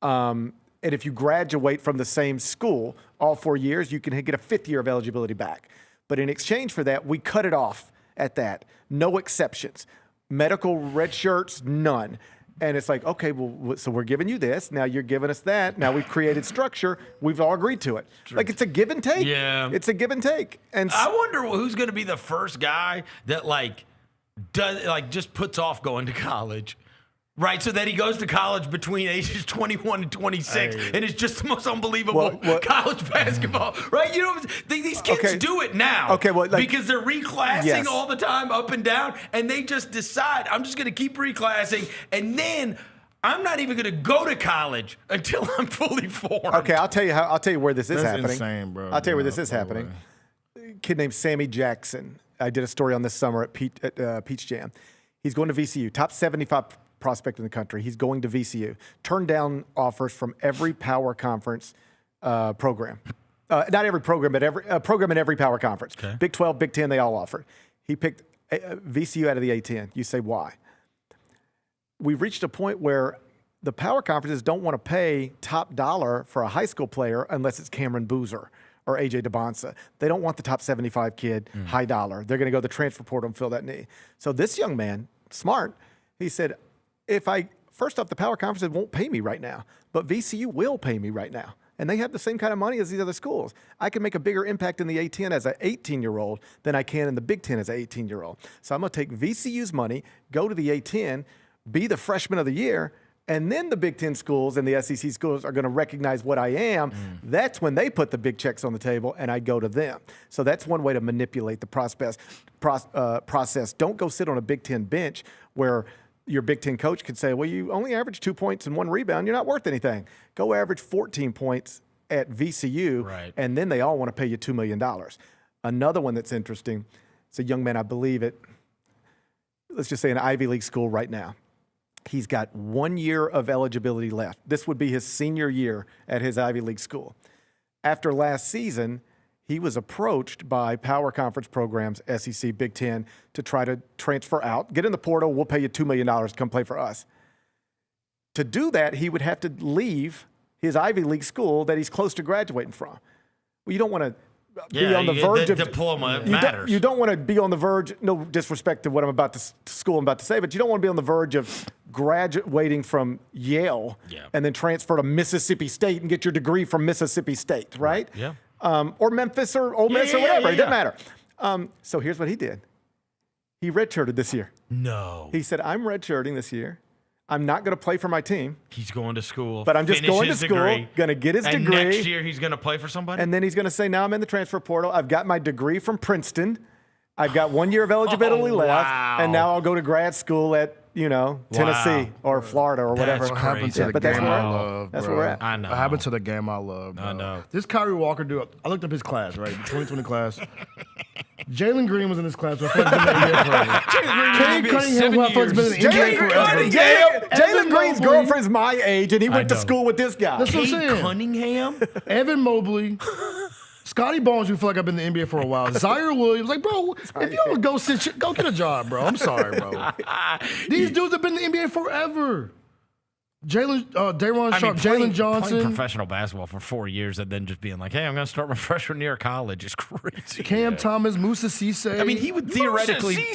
S: And if you graduate from the same school all 4 years, you can get a 5th year of eligibility back. But in exchange for that, we cut it off at that. No exceptions. Medical red shirts, none. And it's like, okay, well, so we're giving you this. Now you're giving us that. Now we've created structure. We've all agreed to it. Like, it's a give and take.
G: Yeah.
S: It's a give and take. And
G: I wonder who's going to be the first guy that just puts off going to college. Right, so that he goes to college between ages 21 and 26, and it's just the most unbelievable college basketball, right? You know, these kids do it now, because they're reclassing all the time, up and down, and they just decide, I'm just going to keep reclassing, and then I'm not even going to go to college until I'm fully formed.
S: Okay, I'll tell you where this is happening.
Q: That's insane, bro.
S: I'll tell you where this is happening. A kid named Sammy Jackson. I did a story on this summer at Peach Jam. He's going to VCU, top 75 prospect in the country. He's going to VCU. Turned down offers from every power conference program. Not every program, but every program in every power conference. Okay. Big 12, Big 10, they all offered. He picked VCU out of the A-10. You say, why? We've reached a point where the power conferences don't want to pay top dollar for a high school player unless it's Cameron Boozer or A.J. DeBonsa. They don't want the top 75 kid, high dollar. They're going to go to the transfer portal and fill that need. So this young man, smart, he said, first off, the power conferences won't pay me right now, but VCU will pay me right now. And they have the same kind of money as these other schools. I can make a bigger impact in the A-10 as an 18-year-old than I can in the Big 10 as an 18-year-old. So I'm going to take VCU's money, go to the A-10, be the freshman of the year, and then the Big 10 schools and the SEC schools are going to recognize what I am. That's when they put the big checks on the table, and I go to them. So that's one way to manipulate the process. Don't go sit on a Big 10 bench where your Big 10 coach could say, well, you only average 2 points and 1 rebound. You're not worth anything. Go average 14 points at VCU, and then they all want to pay you $2 million. Another one that's interesting, it's a young man, I believe let's just say an Ivy League school right now. He's got 1 year of eligibility left. This would be his senior year at his Ivy League school. After last season, he was approached by power conference programs, SEC, Big 10, to try to transfer out. Get in the portal, we'll pay you $2 million to come play for us. To do that, he would have to leave his Ivy League school that he's close to graduating from. Well, you don't want to be on the verge of
G: diploma matters.
S: You don't want to be on the verge, no disrespect to what I'm about to school I'm about to say, but you don't want to be on the verge of graduating from Yale and then transfer to Mississippi State and get your degree from Mississippi State, right?
G: Yeah.
S: Or Memphis or Ole Miss or whatever. It doesn't matter. So here's what he did. He redshirted this year.
G: No.
S: He said, I'm redshirting this year. I'm not going to play for my team.
G: He's going to school.
S: But I'm just going to school, going to get his degree.
G: And next year he's going to play for somebody?
S: And then he's going to say, now I'm in the transfer portal. I've got my degree from Princeton. I've got 1 year of eligibility left. And now I'll go to grad school at, Tennessee or Florida or whatever.
Q: What happened to the game I love,
S: That's where we're at.
G: I know.
Q: What happened to the game I love, bro?
G: I know.
Q: This Kyrie Walker dude, I looked up his class, right? The 2020 class. Jalen Green was in this class. Jalen
S: Cunningham, who I thought has been in the NBA forever. Jalen Green's girlfriend's my age, and he went to school with this guy.
Q: That's what I'm saying.
G: Cunningham?
Q: Evan Mobley. Scotty Barnes, who feel like I've been in the NBA for a while. Zaire Williams, like, bro, if you don't go get a job, bro. I'm sorry, bro. These dudes have been in the NBA forever. Daron Sharp, Jalen Johnson.
G: Playing professional basketball for 4 years and then just being like, hey, I'm going to start my freshman year of college is crazy.
Q: Cam Thomas, Musa Cisse.
G: I mean, he would theoretically.
Q: He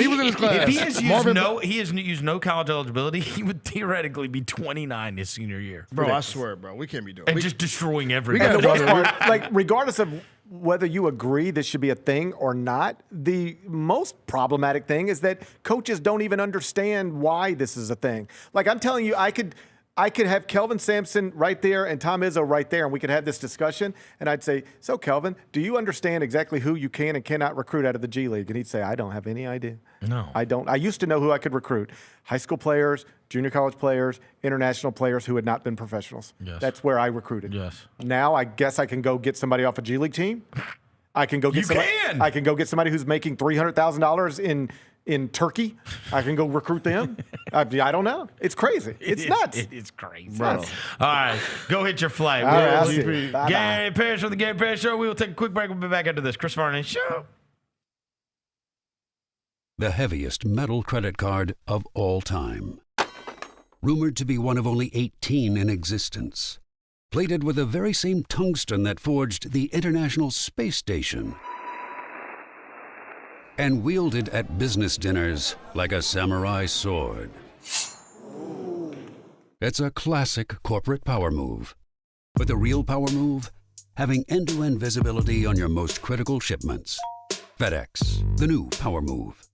Q: was in his class.
G: If he has used no college eligibility, he would theoretically be 29 his senior year.
Q: Bro, I swear, bro, we can't be doing it.
G: And just destroying everybody.
S: And the worst part, regardless of whether you agree this should be a thing or not, the most problematic thing is that coaches don't even understand why this is a thing. Like, I'm telling you, I could have Kelvin Sampson right there and Tom Izzo right there, and we could have this discussion, and I'd say, so Kelvin, do you understand exactly who you can and cannot recruit out of the G League? And he'd say, I don't have any idea.
G: No.
S: I don't. I used to know who I could recruit. High school players, junior college players, international players who had not been professionals.
G: Yes.
S: That's where I recruited.
G: Yes.
S: Now I guess I can go get somebody off a G League team. I can go get somebody who's making $300,000 in in Turkey. I can go recruit them. I don't know. It's crazy. It's nuts.
G: It's crazy.
S: Bro.
G: All right, go hit your flight.
S: All right, I'll see you. Bye-bye.
G: Gary Parrish from the Gary Parrish Show. We will take a quick break. We'll be back after this. Chris Vernon Show.
T: The heaviest metal credit card of all time. Rumored to be one of only 18 in existence. Plated with the very same tungsten that forged the International Space Station. And wielded at business dinners like a samurai sword. It's a classic corporate power move. But the real power move? Having end-to-end visibility on your most critical shipments. FedEx, the new power move.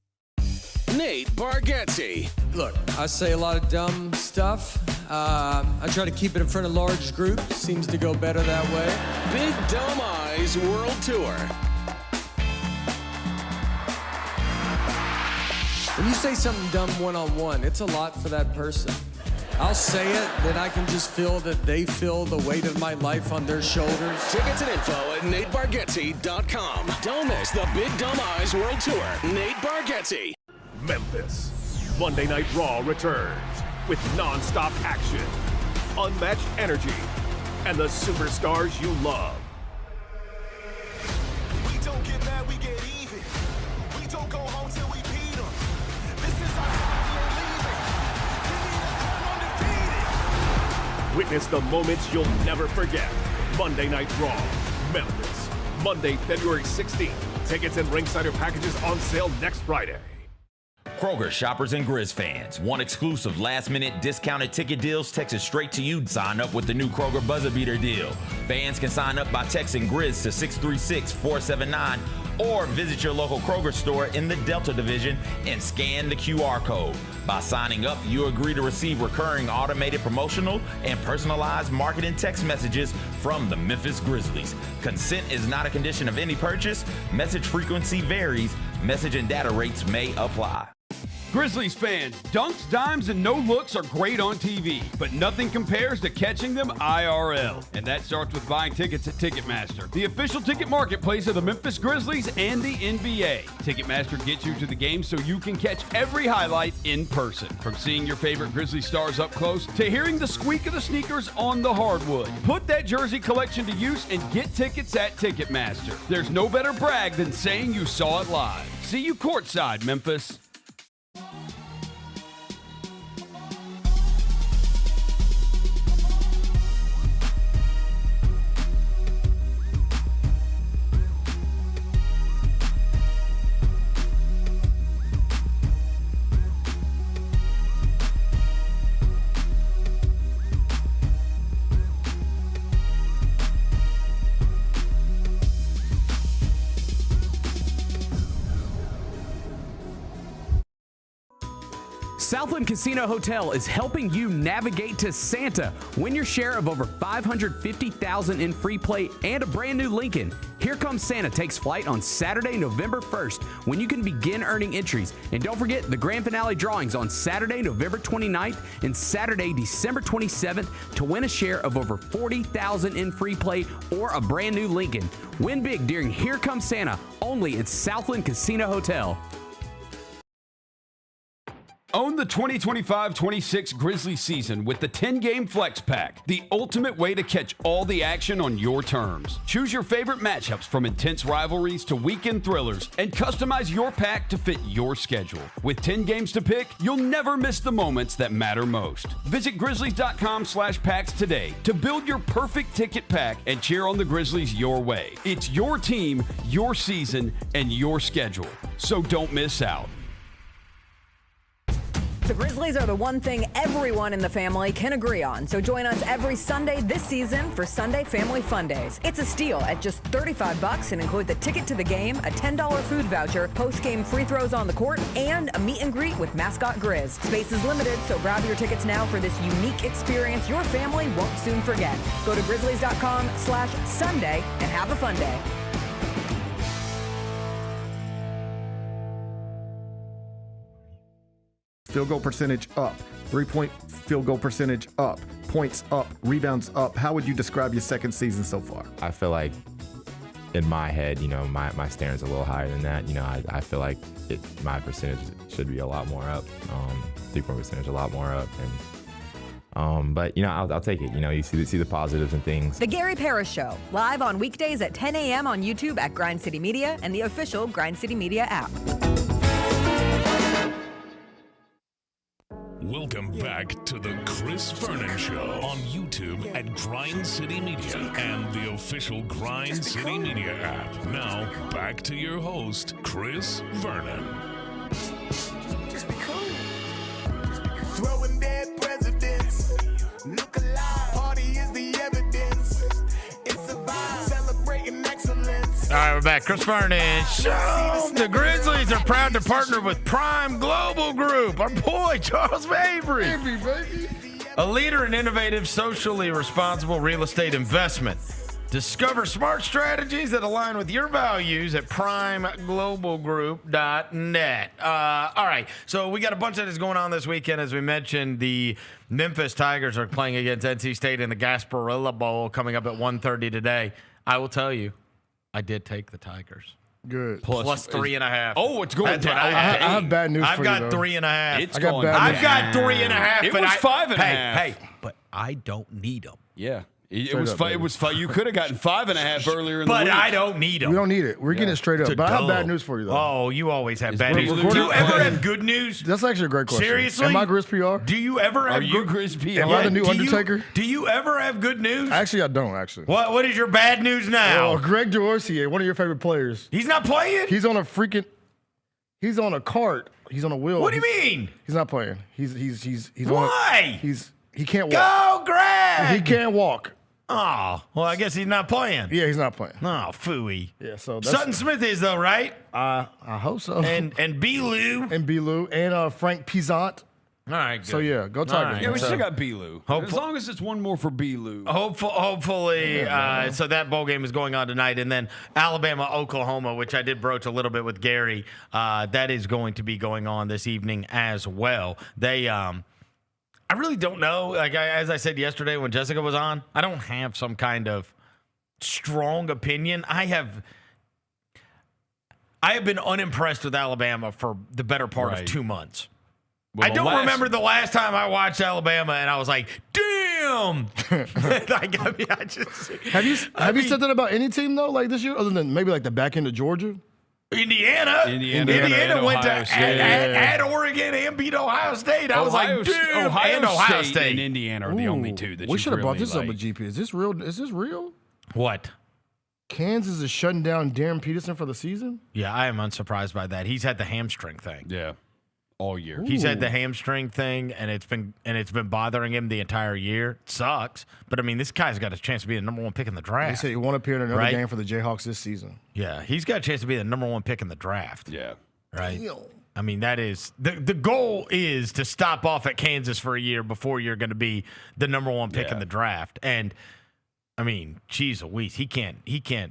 U: Nate Bargatze.
K: Look, I say a lot of dumb stuff. I try to keep it in front of large groups. Seems to go better that way.
U: Big Dumb Eyes World Tour.
K: When you say something dumb one-on-one, it's a lot for that person. I'll say it, then I can just feel that they feel the weight of my life on their shoulders.
U: Tickets and info at NateBargatze.com. Don't miss the Big Dumb Eyes World Tour. Nate Bargatze.
F: Memphis. Monday Night Raw returns with non-stop action, unmatched energy, and the superstars you love.
V: We don't get mad, we get even. We don't go home till we beat them. This is our time, we ain't leaving. Give me the crown undefeated.
F: Witness the moments you'll never forget. Monday Night Raw, Memphis. Monday, February 16th. Tickets and Ringsider packages on sale next Friday.
G: Kroger shoppers and Grizz fans. One exclusive last-minute discounted ticket deals texted straight to you. Sign up with the new Kroger Buzzer Beater deal. Fans can sign up by texting Grizz to 636-479 or visit your local Kroger store in the Delta Division and scan the QR code. By signing up, you agree to receive recurring automated promotional and personalized marketing text messages from the Memphis Grizzlies. Consent is not a condition of any purchase. Message frequency varies. Message and data rates may apply.
E: Grizzlies fans, dunks, dimes, and no-looks are great on TV, but nothing compares to catching them IRL. And that starts with buying tickets at Ticketmaster, the official ticket marketplace of the Memphis Grizzlies and the NBA. Ticketmaster gets you to the game so you can catch every highlight in person. From seeing your favorite Grizzly stars up close to hearing the squeak of the sneakers on the hardwood. Put that jersey collection to use and get tickets at Ticketmaster. There's no better brag than saying you saw it live. See you courtside, Memphis.
W: Southland Casino Hotel is helping you navigate to Santa. Win your share of over $550,000 in free play and a brand new Lincoln. Here Comes Santa takes flight on Saturday, November 1st, when you can begin earning entries. And don't forget the grand finale drawings on Saturday, November 29th and Saturday, December 27th to win a share of over $40,000 in free play or a brand new Lincoln. Win big during Here Comes Santa, only at Southland Casino Hotel.
E: Own the 2025-26 Grizzlies season with the 10-game Flex Pack, the ultimate way to catch all the action on your terms. Choose your favorite matchups from intense rivalries to weekend thrillers and customize your pack to fit your schedule. With 10 games to pick, you'll never miss the moments that matter most. Visit Grizzlies.com/packs today to build your perfect ticket pack and cheer on the Grizzlies your way. It's your team, your season, and your schedule, so don't miss out.
X: The Grizzlies are the one thing everyone in the family can agree on. So join us every Sunday this season for Sunday Family Fun Days. It's a steal at just $35 and includes a ticket to the game, a $10 food voucher, post-game free throws on the court, and a meet and greet with mascot Grizz. Space is limited, so grab your tickets now for this unique experience your family won't soon forget. Go to Grizzlies.com/Sunday and have a fun day.
S: Field goal percentage up, 3-point field goal percentage up, points up, rebounds up. How would you describe your second season so far?
Y: I feel like
A: in my head, my standard's a little higher than that. I feel like my percentage should be a lot more up. 3-point percentage a lot more up, but I'll take it. You see the positives and things.
X: The Gary Parrish Show, live on weekdays at 10 a.m. on YouTube at Grind City Media and the official Grind City Media app.
O: Welcome back to the Chris Vernon Show on YouTube at Grind City Media and the official Grind City Media app. Now, back to your host, Chris Vernon.
V: Just be cool. Throwing dead presidents. Look alive. Party is the evidence. It's a vibe. Celebrating excellence.
D: All right, we're back. Chris Vernon Show. The Grizzlies are proud to partner with Prime Global Group. Our boy, Charles Mabry. A leader in innovative, socially responsible real estate investment. Discover smart strategies that align with your values at primeglobalgroup.net. All right, so we got a bunch of this going on this weekend. As we mentioned, the Memphis Tigers are playing against NC State in the Gasparilla Bowl coming up at 1:30 today. I will tell you, I did take the Tigers.
Q: Good.
D: Plus 3.5.
E: Oh, it's going
D: That's
E: down.
D: what
Q: I have bad news for you,
D: I've
Q: though.
D: got 3.5.
E: It's
Q: I got
E: going
Q: bad
E: down.
Q: news.
D: I've got 3.5.
E: It
D: but
E: was
D: I-
E: 5.5.
D: Hey, but I don't need them.
E: Yeah. It
Q: Straight
E: was
Q: up,
E: fun.
Q: baby.
E: It was fun. You could have gotten 5.5 earlier in the
D: But
E: week.
D: I don't need them.
Q: We don't need it. We're getting it straight up. But I have bad news for you, though.
D: Oh, you always have bad
E: we're
D: news. Do
E: recording-
D: you ever have good news?
Q: That's actually a great question.
D: Seriously?
Q: Am I Grizz PR?
D: Do you ever have
E: Are you
D: good
E: Grizz PR?
Q: Am I the new
D: do
Q: Undertaker?
D: Do you ever have good news?
Q: Actually, I don't, actually.
D: What is your bad news now?
Q: Oh, Greg Jaworski, one of your favorite players.
D: He's not playing?
Q: He's on a freaking... He's on a cart. He's on a wheel.
D: What do you mean?
Q: He's not playing. He's
D: Why?
Q: He can't walk.
D: Go, Greg!
Q: He can't walk.
D: Oh, well, I guess he's not playing.
Q: Yeah, he's not playing.
D: Oh, phooey.
Q: Yeah, so that's...
D: Sutton Smith is, though, right?
Q: I hope so.
D: And B-Lou.
Q: And B-Lou. And Frank Pizant.
D: All right, good.
Q: So, yeah, go Tigers.
D: All right.
E: Yeah, we
Q: So-
E: still got B-Lou. As long as it's one more for B-Lou.
D: Hopefully, so that bowl game is going on tonight, and then Alabama, Oklahoma, which I did broach a little bit with Gary, that is going to be going on this evening as well. They, I really don't know. Like as I said yesterday when Jessica was on, I don't have some kind of strong opinion. I have been unimpressed with Alabama for the better part of 2 months.
E: Well,
D: I don't remember the last time I watched Alabama and I was like, damn. I just
Q: Have you said that about any team, though, like this year, other than maybe like the back end of Georgia?
D: Indiana
E: and
D: went to
E: Ohio State.
D: at Oregon and beat Ohio State. I was like, damn.
E: Ohio State and Indiana are the only two that
Q: we should have brought
E: really
Q: this up with GP. Is this real? Is this real?
D: What?
Q: Kansas is shutting down Darren Peterson for the season?
D: Yeah, I am unsurprised by that. He's had the hamstring thing.
E: Yeah. All year.
D: He's had the hamstring thing, and it's been bothering him the entire year. It sucks, but I mean, this guy's got a chance to be the number 1 pick in the
Q: They
D: draft.
Q: say he won't appear in another
D: Right?
Q: game for the Jayhawks this season.
D: Yeah, he's got a chance to be the number 1 pick in the draft.
E: Yeah.
D: Right. I mean, that is the goal is to stop off at Kansas for a year before you're going to be the number 1 pick in the draft. And I mean, geez Louise, he can't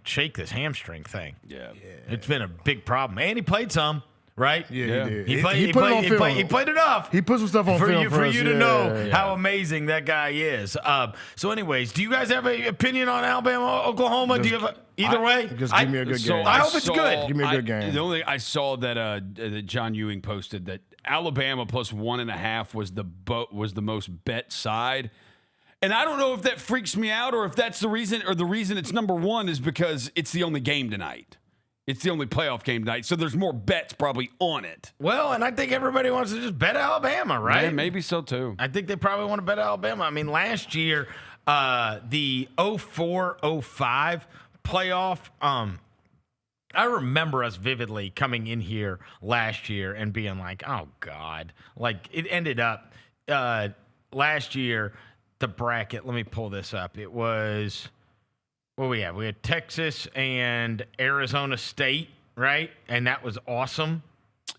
D: shake this hamstring thing.
E: Yeah.
D: It's been a big problem, and he played some. Right?
Q: Yeah, he did.
D: He
Q: put it on film.
D: He played enough.
Q: He put some stuff on
D: for
Q: film
D: you, for
Q: us.
D: you to
Q: Yeah,
D: know
Q: yeah.
D: how amazing that guy is. So, anyways, do you guys have an opinion on Alabama, Oklahoma? Do you have either way?
Q: Just give me a good game.
D: I hope it's good.
Q: Give me a good game.
E: The only thing I saw that John Ewing posted that Alabama plus 1.5 was the most bet side. And I don't know if that freaks me out or if that's the reason, or the reason it's number 1 is because it's the only game tonight. It's the only playoff game tonight, so there's more bets probably on it.
D: Well, and I think everybody wants to just bet Alabama, right?
E: Yeah, maybe so too.
D: I think they probably want to bet Alabama. I mean, last year, the 04-05 playoff, I remember us vividly coming in here last year and being like, oh, God. Like, it ended up last year, the bracket, let me pull this up. It was... What we have? We had Texas and Arizona State, right? And that was awesome.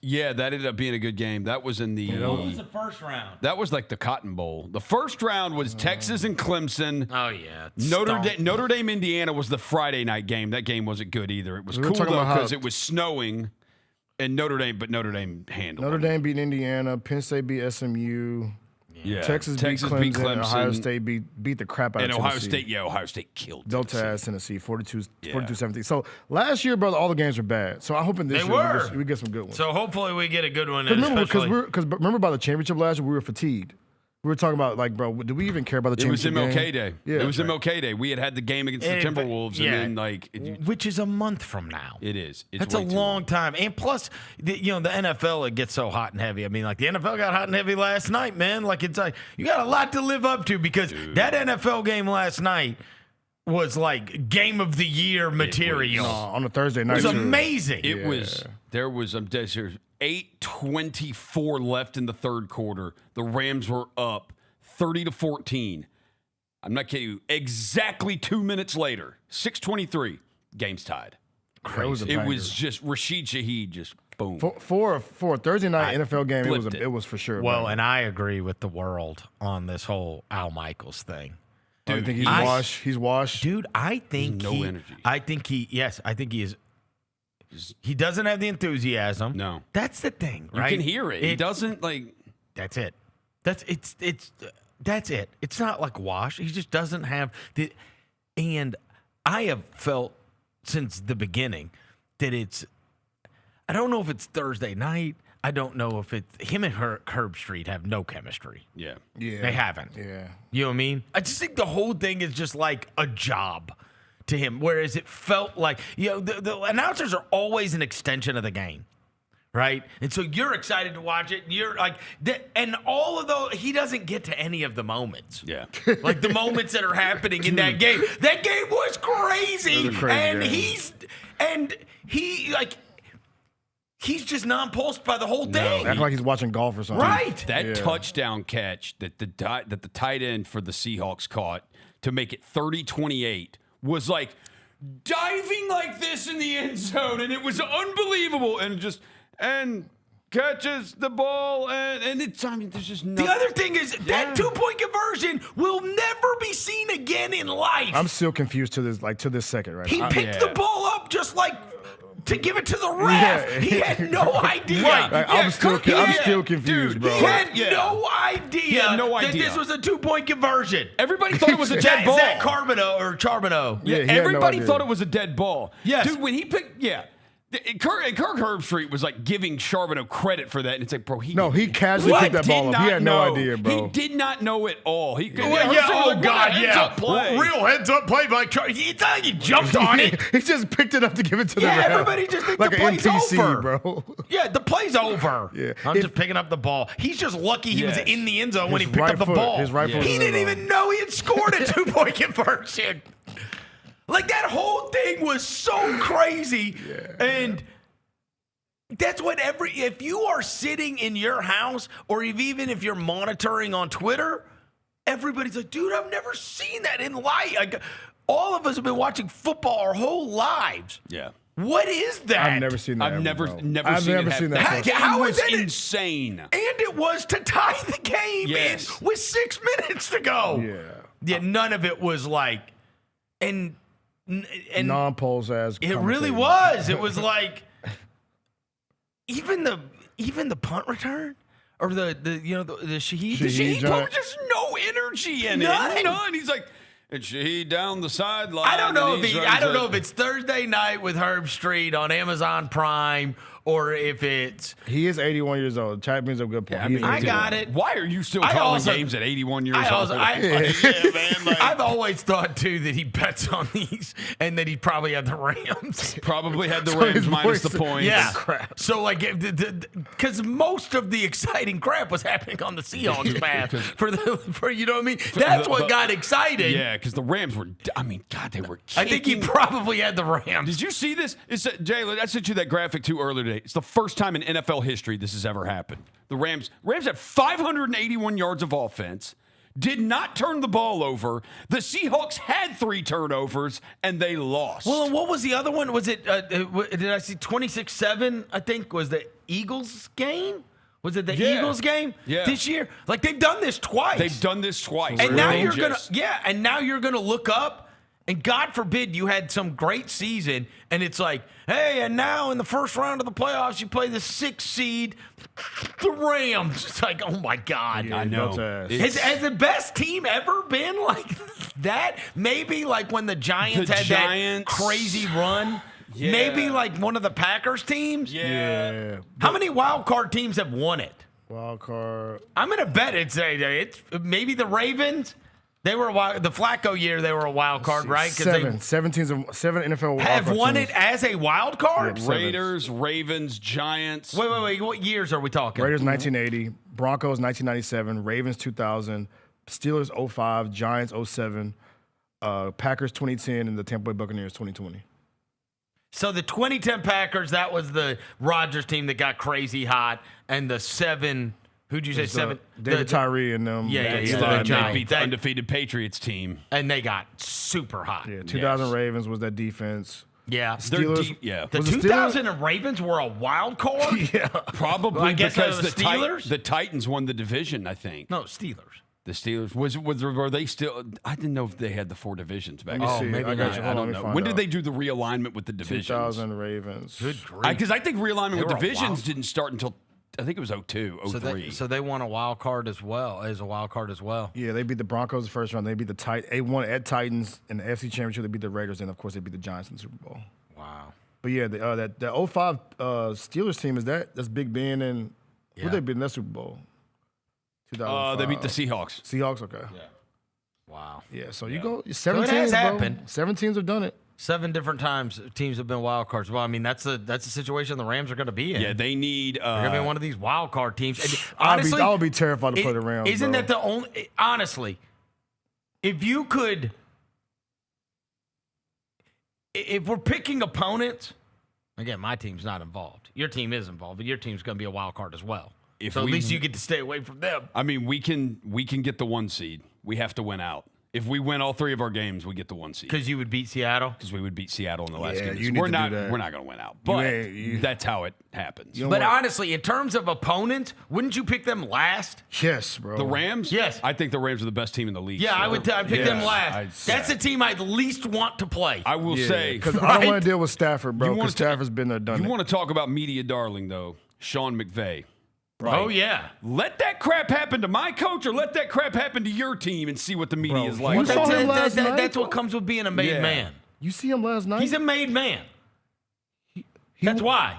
E: Yeah, that ended up being a good game. That was in the...
D: What was the first round?
E: That was like the Cotton Bowl. The first round was Texas and Clemson.
D: Oh, yeah.
E: Notre Dame, Indiana was the Friday night game. That game wasn't good either. It was cool, though, because it was snowing. And Notre Dame handled
Q: Notre Dame beat Indiana. Penn State beat SMU.
E: Yeah.
Q: Texas beat Clemson. Ohio State beat the crap out of Tennessee.
E: Ohio State killed
Q: Delta ass Tennessee, 42-17. So last year, brother, all the games were bad. So I'm hoping this year we get some good ones.
B: So hopefully we get a good one.
Q: Because remember by the championship last year, we were fatigued. We were talking about, like, bro, do we even care about the championship game?
E: It was MLK Day.
Q: Yeah.
E: It was MLK Day. We had the game against the Timberwolves.
B: Yeah.
E: And then, like...
B: Which is a month from now.
E: It is.
B: That's a long time. And plus, the NFL, it gets so hot and heavy. I mean, like, the NFL got hot and heavy last night, man. Like, it's like, you got a lot to live up to because that NFL game last night was like game of the year material.
Q: On a Thursday night.
B: It was amazing.
E: It was. There was 8:24 left in the third quarter. The Rams were up 30-14. I'm not kidding you. Exactly 2 minutes later, 6:23, game's tied.
Q: Crazy.
E: It was just Rashid Shaheed just boom.
Q: For a Thursday night NFL game, it was for sure.
B: Well, and I agree with the world on this whole Al Michaels thing.
Q: Dude, you think he's washed? He's washed?
B: Dude, I think
E: no energy.
B: I think he is. He doesn't have the enthusiasm.
E: No.
B: That's the thing, right?
E: You can hear it. He doesn't, like...
B: That's it. That's it. It's not like wash. He just doesn't have the... And I have felt since the beginning that it's... I don't know if it's Thursday night. I don't know if it's... Him and Herb Street have no chemistry.
E: Yeah.
B: They haven't.
Q: Yeah.
B: You know what I mean? I just think the whole thing is just like a job to him, whereas it felt like, the announcers are always an extension of the game, right? And so you're excited to watch it, and you're like, and all of those, he doesn't get to any of the moments.
E: Yeah.
B: Like the moments that are happening in that game. That game was crazy.
Q: And
B: he's just nonplussed by the whole thing.
Q: Acting like he's watching golf or something.
B: Right.
E: That touchdown catch that the tight end for the Seahawks caught to make it 30-28 was like diving like this in the end zone, and it was unbelievable. And catches the ball, and it's, I mean, there's just nothing.
B: The other thing is that 2-point conversion will never be seen again in life.
Q: I'm still confused to this second, right?
B: He picked the ball up just like to give it to the ref.
Q: Yeah.
B: He had no idea.
Q: Right. I'm still confused,
B: dude,
Q: bro.
B: He had no idea that this was a 2-point conversion.
E: Everybody thought it was a dead ball.
B: Zach Charbonneau.
E: Yeah, everybody thought it was a dead ball.
B: Yes.
E: Dude, when he picked, Kirk Herbstreit was like giving Charbonneau credit for that, and it's like, bro, he
Q: casually picked that ball up. He had no idea, bro.
E: He did not know at all.
B: Real heads-up play by Charbonneau. It's not like he jumped on it.
Q: He just picked it up to give it to the ref.
B: Everybody just thinks
Q: like
B: the play's
Q: NPC,
B: over.
Q: Bro.
B: Yeah, the play's over.
Q: Yeah.
B: I'm just picking up the ball. He's just lucky he was in the end zone when he picked
Q: right
B: up the
Q: foot,
B: ball.
Q: his right foot
B: He
Q: was
B: didn't
Q: in the
B: even know he had scored a 2-point conversion. Like, that whole thing was so crazy. And that's what if you are sitting in your house, or even if you're monitoring on Twitter, everybody's like, dude, I've never seen that in life. Like, all of us have been watching football our whole lives.
E: Yeah.
B: What is that?
Q: I've never seen that.
E: I've never seen
Q: that.
B: How is it
E: insane?
B: And it was to tie the game with 6 minutes to go. Yeah, none of it was like, and
Q: non-polls as
B: it really was. It was like even the punt return. Or the Shaheed. The Shaheed punt, just no energy in it. None.
E: He's like, and Shaheed down the sideline.
B: I don't know if it's Thursday night with Herb Street on Amazon Prime, or if it's...
Q: He is 81 years old. Chad brings up a good point.
B: Yeah, I got it.
E: Why are you still calling games at 81 years old?
B: I've always thought, too, that he bets on these and that he probably had the Rams.
E: Probably had the Rams minus the points.
B: Yeah. So, like, because most of the exciting crap was happening on the Seahawks path. For you know what I mean? That's what got exciting.
E: Yeah, because the Rams were, I mean, God, they were kicking.
B: I think he probably had the Rams.
E: Did you see this? Jay, I sent you that graphic, too, earlier today. It's the first time in NFL history this has ever happened. The Rams had 581 yards of offense, did not turn the ball over. The Seahawks had 3 turnovers, and they lost.
B: Well, and what was the other one? Was it, did I see 26-7, I think, was the Eagles game? Was it the Eagles game this year? Like, they've done this twice.
E: And
B: now you're going to look up And God forbid you had some great season, and it's like, hey, and now in the first round of the playoffs, you play the 6th seed, the Rams. It's like, oh my God.
E: I know.
B: Has the best team ever been like that? Maybe like when the Giants had that crazy run.
E: Yeah.
B: Maybe like one of the Packers teams.
E: Yeah.
B: How many wild card teams have won it?
Q: Wild card.
B: I'm gonna bet it's maybe the Ravens. They were the Flacco year. They were a wild card, right?
Q: 7 NFL wild
B: have
Q: card
B: won
Q: teams.
B: it as a wild card.
Q: Yeah,
E: Raiders, Ravens, Giants.
B: Wait. What years are we talking?
Q: Raiders 1980, Broncos 1997, Ravens 2000, Steelers 05, Giants 07, Packers 2010, and the Tampa Bay Buccaneers 2020.
B: So the 2010 Packers, that was the Rodgers team that got crazy hot, and the 7. Who'd you say 7?
Q: David Tyree and them.
B: Yeah.
E: They beat the undefeated Patriots team.
B: And they got super hot.
Q: Yeah, 2000 Ravens was that defense.
B: Yeah.
Q: Steelers.
B: The 2000 Ravens were a wild card?
Q: Yeah.
E: Probably
B: I guess
E: because
B: the Steelers?
E: the Titans won the division, I think.
B: No, Steelers.
E: The Steelers. Were they still? I didn't know if they had the 4 divisions back
Q: Let me
E: then.
Q: see.
B: maybe
Q: I got
B: not.
Q: you.
E: I
Q: Hold on,
E: don't
Q: let me
E: know.
Q: find
E: When did
Q: out.
E: they do the realignment with the divisions?
Q: 2000 Ravens.
B: Good grief.
E: Because I think realignment with
B: were a
E: divisions
B: wild-
E: didn't start until I think it was 02, 03.
B: So they won a wild card as well,
Q: Yeah, they beat the Broncos the first round. They beat the They won at Titans in the NFC Championship. They beat the Raiders, and of course they beat the Giants in the Super Bowl.
B: Wow.
Q: But yeah, that 05 Steelers team that's Big Ben and who they beat in that Super Bowl? 2005.
E: They beat the Seahawks.
Q: Seahawks, okay.
B: Yeah. Wow.
Q: Yeah, so you go 7
B: So it
Q: teams,
B: has
Q: bro.
B: happened.
Q: 7 teams have done it.
B: 7 different times teams have been wild cards. Well, I mean, that's the situation the Rams are going to be in.
E: Yeah, they need.
B: They're going to be one of these wild card teams. And
Q: I
B: honestly,
Q: would be terrified to play the Rams.
B: Isn't
Q: bro.
B: that the only? Honestly, if you could, if we're picking opponents, again, my team's not involved. Your team is involved, but your team's going to be a wild card as well. So at least you get to stay away from them.
E: I mean, we can get the 1 seed. We have to win out. If we win all 3 of our games, we get the 1 seed.
B: Because you would beat Seattle?
E: Because we would beat Seattle in the last game.
Q: you need
E: We're
Q: to
E: not
Q: do that.
E: We're not going to win out. But that's how it happens.
B: But honestly, in terms of opponents, wouldn't you pick them last?
Q: Yes, bro.
E: The Rams?
B: Yes.
E: I think the Rams are the best team in the league.
B: Yeah,
E: so.
B: I'd pick them last. That's the team I'd least want to play.
E: I will say.
Q: Because I don't want to deal with Stafford, bro. Because Stafford's been there, done
E: You
Q: it.
E: want to talk about media darling, though. Sean McVay.
B: Right. Oh, yeah.
E: Let that crap happen to my coach or let that crap happen to your team and see what the media is like.
Q: You saw him last night,
B: That's
Q: bro?
B: what comes with being a made man.
Q: You see him last night?
B: He's a made man. That's why.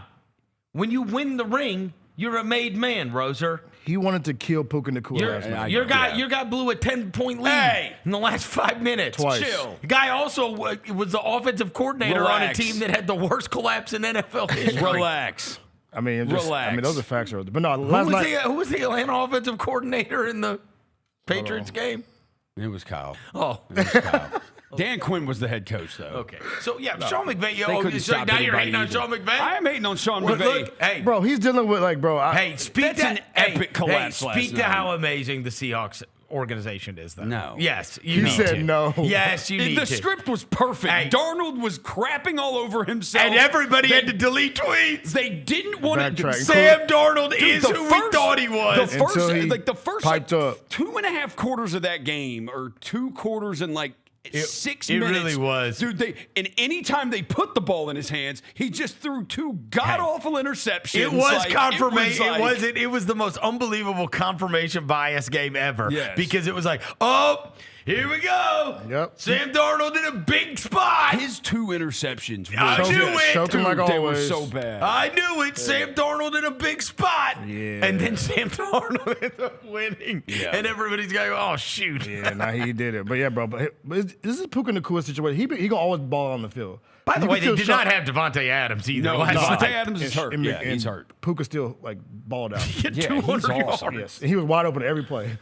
B: When you win the ring, you're a made man, Roser.
Q: He wanted to kill Puka Nacua last night.
B: Your guy blew a 10-point lead in the last 5 minutes.
Q: Twice.
B: Chill. The guy also was the offensive coordinator on a team that had the worst collapse in NFL history.
E: Relax.
Q: I mean, those are facts. But no,
B: Who was the Atlanta offensive coordinator in the Patriots game?
E: It was Kyle.
B: Oh.
E: It was Kyle. Dan Quinn was the head coach, though.
B: Okay. So, yeah, Sean McVay.
E: They couldn't stop
B: now you're
E: anybody
B: hating on
E: either.
B: Sean McVay?
E: I am hating on Sean
B: Well,
E: McVay.
B: look, hey.
Q: bro, he's dealing with
B: Speak
E: That's an epic collapse last
B: Speak to
E: night.
B: how amazing the Seahawks organization is, though.
E: No.
B: Yes, you
Q: He
B: need
Q: said
B: to.
Q: no.
B: Yes, you need
E: The
B: to.
E: script was perfect.
B: Hey.
E: Darnold was crapping all over himself.
B: And everybody had to delete tweets.
E: They didn't want to.
Q: Backtrack.
B: Sam Darnold
E: Dude,
B: is
E: the
B: who we
E: first-
B: thought he was.
E: The first,
Q: Until he
E: the first
Q: piped up.
E: 2.5 quarters of that game, or 2 quarters in 6
B: it
E: minutes.
B: really was.
E: Dude, any time they put the ball in his hands, he just threw 2 god-awful interceptions.
B: It was confirmation.
E: It
B: It was the most unbelievable confirmation bias game ever.
E: Yes.
B: Because it was like, oh, here we go.
Q: Yep.
B: Sam Darnold in a big spot.
E: His 2 interceptions.
B: I
E: were
B: knew
E: just-
B: it.
Q: Choking like
E: They were
Q: always.
E: so bad.
B: I knew it. Sam Darnold in a big spot.
Q: Yeah.
B: And then Sam Darnold ends up winning.
E: Yeah.
B: And everybody's going, oh, shoot.
Q: Yeah, nah, he did it. But yeah, bro. But this is Puka Nacua situation. He gonna always ball on the field.
B: By the
Q: You
B: way,
Q: can
B: they
Q: feel
B: did not
Q: Sean-
B: have Devontae Adams either.
E: No,
B: last
E: Devontae
B: night.
E: Adams is hurt. Yeah, he's hurt.
Q: Puka still balled out.
B: He had
E: Yeah,
B: 200
E: he's
B: yards.
E: awesome.
Q: Yes, and he was wide open every play.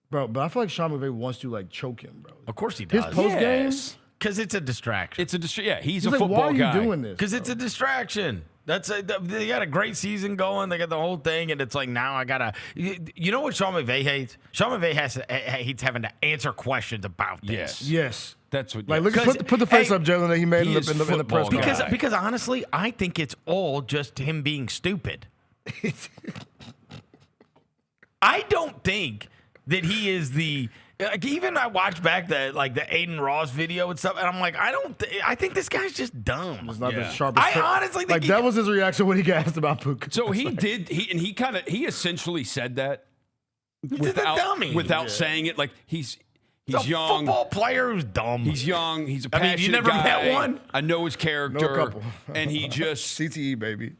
Q: Bro, but I feel like Sean McVay wants to choke him, bro.
B: Of course he does.
Q: His post game,
E: Yes.
B: Because it's a distraction.
E: It's a yeah. He's
Q: he's
E: a
Q: like,
E: football
Q: why are you
E: guy.
Q: doing this?
B: Because it's a distraction. They got a great season going. They got the whole thing, and it's like now I gotta. You know what Sean McVay hates? Sean McVay hates having to answer questions about this.
Q: Yes.
E: That's what.
Q: Like,
E: yes.
Q: look, put the face up, Jalen, that he made
E: he
Q: in
E: is
Q: the press
E: football
Q: conference.
E: guy.
B: Because honestly, I think it's all just him being stupid. I don't think that he is the Like, even I watched back the Aiden Ross video and stuff, and I'm like, I think this guy's just dumb.
Q: It's not the sharpest.
B: I honestly think
Q: that was his reaction when he got asked about Puka.
E: So he essentially said that without saying it. Like he's
B: a
E: young
B: football player who's dumb.
E: He's young. He's a passionate
B: you never
E: guy.
B: met one?
E: I know his character.
Q: Know a couple.
E: And he just
Q: CTE baby.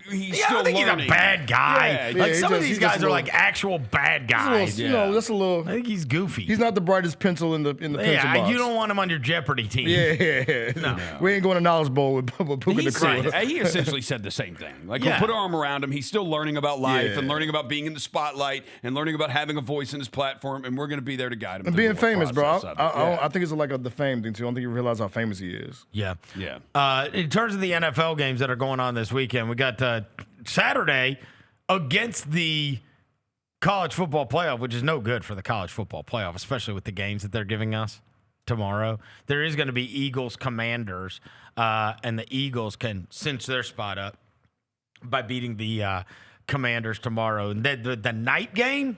E: He's
B: I
E: still
B: don't think
E: learning.
B: he's a bad guy. Some of these guys are like actual bad guys.
Q: That's a little.
B: I think he's goofy.
Q: He's not the brightest pencil in the pencil box.
B: You don't want him on your Jeopardy team.
Q: Yeah.
B: No.
Q: We ain't going to Knowledge Bowl with Puka the Crew.
E: He essentially said the same thing. Like, he'll put an arm around him. He's still learning about life and learning about being in the spotlight and learning about having a voice in his platform, and we're going to be there to guide him.
Q: And being famous, bro. I think it's like the fame thing, too. I don't think you realize how famous he is.
B: Yeah.
E: Yeah.
B: In terms of the NFL games that are going on this weekend, we got Saturday against the college football playoff, which is no good for the college football playoff, especially with the games that they're giving us tomorrow. There is going to be Eagles Commanders, and the Eagles can cinch their spot up by beating the Commanders tomorrow. And the night game,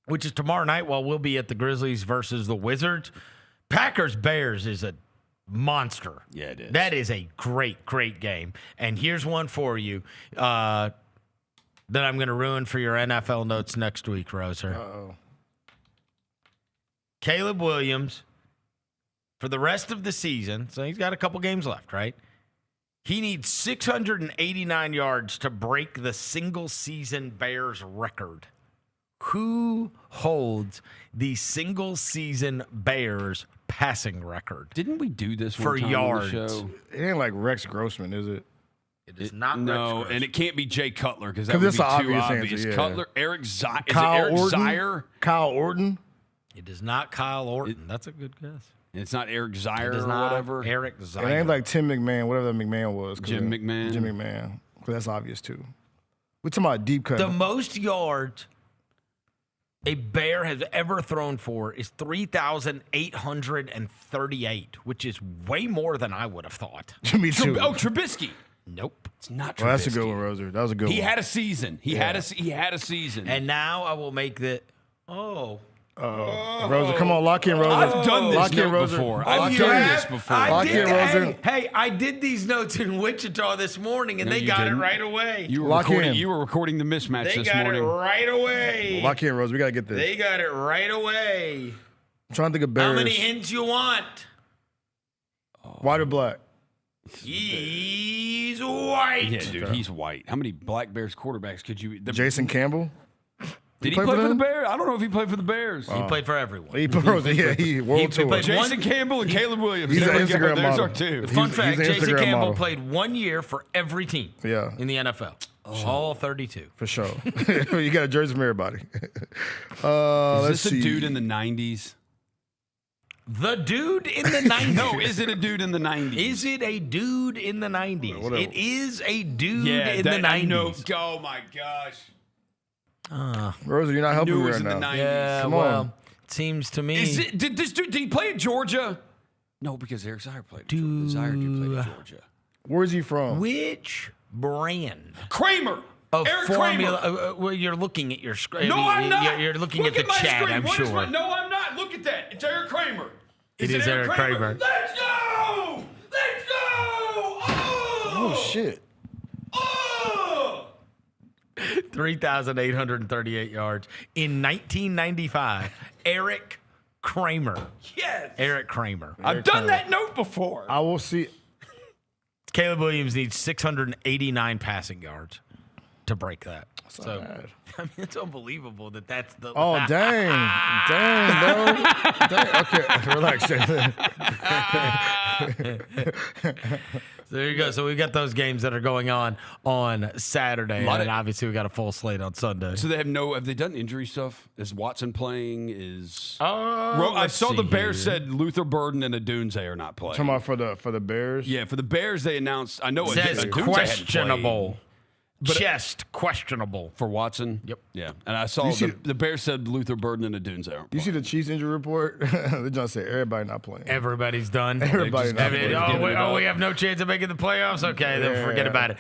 B: which is tomorrow night, while we'll be at the Grizzlies versus the Wizards, Packers-Bears is a monster.
E: Yeah, it is.
B: That is a great, great game. And here's one for you that I'm going to ruin for your NFL notes next week, Roser.
Q: Uh-oh.
B: Caleb Williams, for the rest of the season, so he's got a couple games left, right? He needs 689 yards to break the single-season Bears record. Who holds the single-season Bears passing record?
E: Didn't we do this
B: for
E: one time
B: yards?
E: on the show?
Q: It ain't like Rex Grossman, is it?
B: It is not.
E: No,
B: Rex
E: and it can't be Jay Cutler because that would be
Q: that's
E: too
Q: an obvious
E: obvious.
Q: answer, yeah.
E: Cutler, Eric Zier.
Q: Kyle Orton?
E: Zier?
Q: Kyle Orton?
B: It is not Kyle Orton. That's a good guess.
E: It's not Eric Zier
B: It is
E: or
B: not
E: whatever.
B: Eric Zier.
Q: It ain't like Tim McMahon, whatever that McMahon was.
E: Jim McMahon.
Q: Jim McMahon. Because that's obvious, too. We're talking about a deep cut.
B: The most yards a Bear has ever thrown for is 3,838, which is way more than I would have thought.
Q: Me too.
E: Trubisky.
B: Nope.
E: It's not Trubisky.
Q: Well, that's a good one, Roser. That was a good one.
E: He had a season. He had a season.
B: And now I will make the
Q: Roser, come on, lock in, Roser.
E: I've done this
Q: lock in,
E: note
Q: Roser.
E: before.
B: Oh,
E: I've
B: you
E: done
B: have?
E: this before.
Q: Lock in, Roser.
B: Hey, I did these notes in Wichita this morning, and
E: No,
B: they
E: you
B: got
E: didn't.
B: it right away.
E: You were
Q: Lock
E: recording.
Q: in.
E: You were recording the mismatch
B: They
E: this
B: got
E: morning.
B: it right away.
Q: Lock in, Roser. We got to get this.
B: They got it right away.
Q: I'm trying to think of Bears.
B: How many hints you want?
Q: White or black?
B: He's white.
E: Yeah, dude, he's white. How many Black Bears quarterbacks could you?
Q: Jason Campbell?
E: Did he
Q: play
E: play
Q: for
E: for the
Q: them?
E: Bears? I don't know if he played for the Bears.
B: He played for everyone.
Q: He world tour.
B: played
E: Jason Campbell and Caleb Williams.
Q: He's
E: There
Q: an
E: we go.
Q: Instagram
E: There's
Q: model.
E: our two.
B: Fun
Q: He's
B: fact,
Q: an
B: Jason
Q: Instagram
B: Campbell
Q: model.
B: played 1 year for every team
Q: Yeah,
B: in the NFL. All 32.
Q: for sure. You got a jersey from everybody.
E: Is
Q: Let's
E: this
Q: see.
E: a dude in the 90s?
B: The dude in the 90s.
E: No, is it a dude in the 90s?
B: Is it a dude in the 90s?
Q: Whatever.
B: It is a dude
E: Yeah,
B: in the 90s.
E: I know. Oh my gosh.
Q: Roser, you're not helping
E: Knew
Q: me
E: it was
Q: right
E: in
Q: now.
E: the 90s.
B: Yeah,
Q: Come
B: well,
Q: on.
B: it seems to me.
E: Did this dude? Did he play at Georgia? No, because Eric Zier played. Zier played at Georgia.
Q: Where's he from?
B: Which brand
E: Kramer.
B: of
E: Eric
B: formula?
E: Kramer.
B: Well, you're looking at your screen.
E: No, I'm not.
B: You're looking
E: Look
B: at the
E: my
B: chat,
E: screen.
B: I'm
E: What is
B: sure.
E: my- no, I'm not. Look at that. It's Eric Kramer.
B: It is Eric Kramer.
E: Let's go! Let's go!
Q: Oh, shit.
E: Oh!
B: 3,838 yards. In 1995, Eric Kramer.
E: Yes.
B: Eric Kramer.
E: I've done that note before.
Q: I will see.
B: Caleb Williams needs 689 passing yards to break that. So,
Q: bad.
B: I mean, it's unbelievable that that's the.
Q: Oh, dang. Dang, bro. Dang. Okay, relax.
B: So there you go. So we got those games that are going on Saturday, and then obviously we got a full slate on Sunday.
E: So have they done injury stuff? Is Watson playing? Is
B: I
E: I saw the Bears said Luther Burden and Adunze are not playing.
Q: Talking about for the Bears?
E: Yeah, for the Bears they announced. I know
B: It says
E: Adunze hadn't played.
B: questionable. chest questionable
E: for Watson.
B: Yep.
E: Yeah, and I saw the Bears said Luther Burden and the Dunes there.
Q: You see the Chiefs injury report? They just say everybody not playing.
B: Everybody's done.
Q: Everybody not playing.
B: We have no chance of making the playoffs? Okay, then forget about it.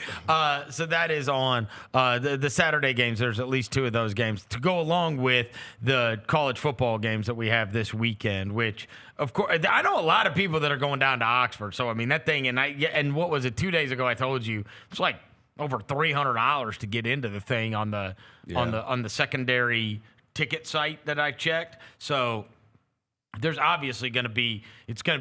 B: So that is on the Saturday games. There's at least 2 of those games to go along with the college football games that we have this weekend, which, of course, I know a lot of people that are going down to Oxford. So, I mean, that thing, and what was it, 2 days ago I told you, it's like over $300 to get into the thing on the secondary ticket site that I checked. So there's obviously going to be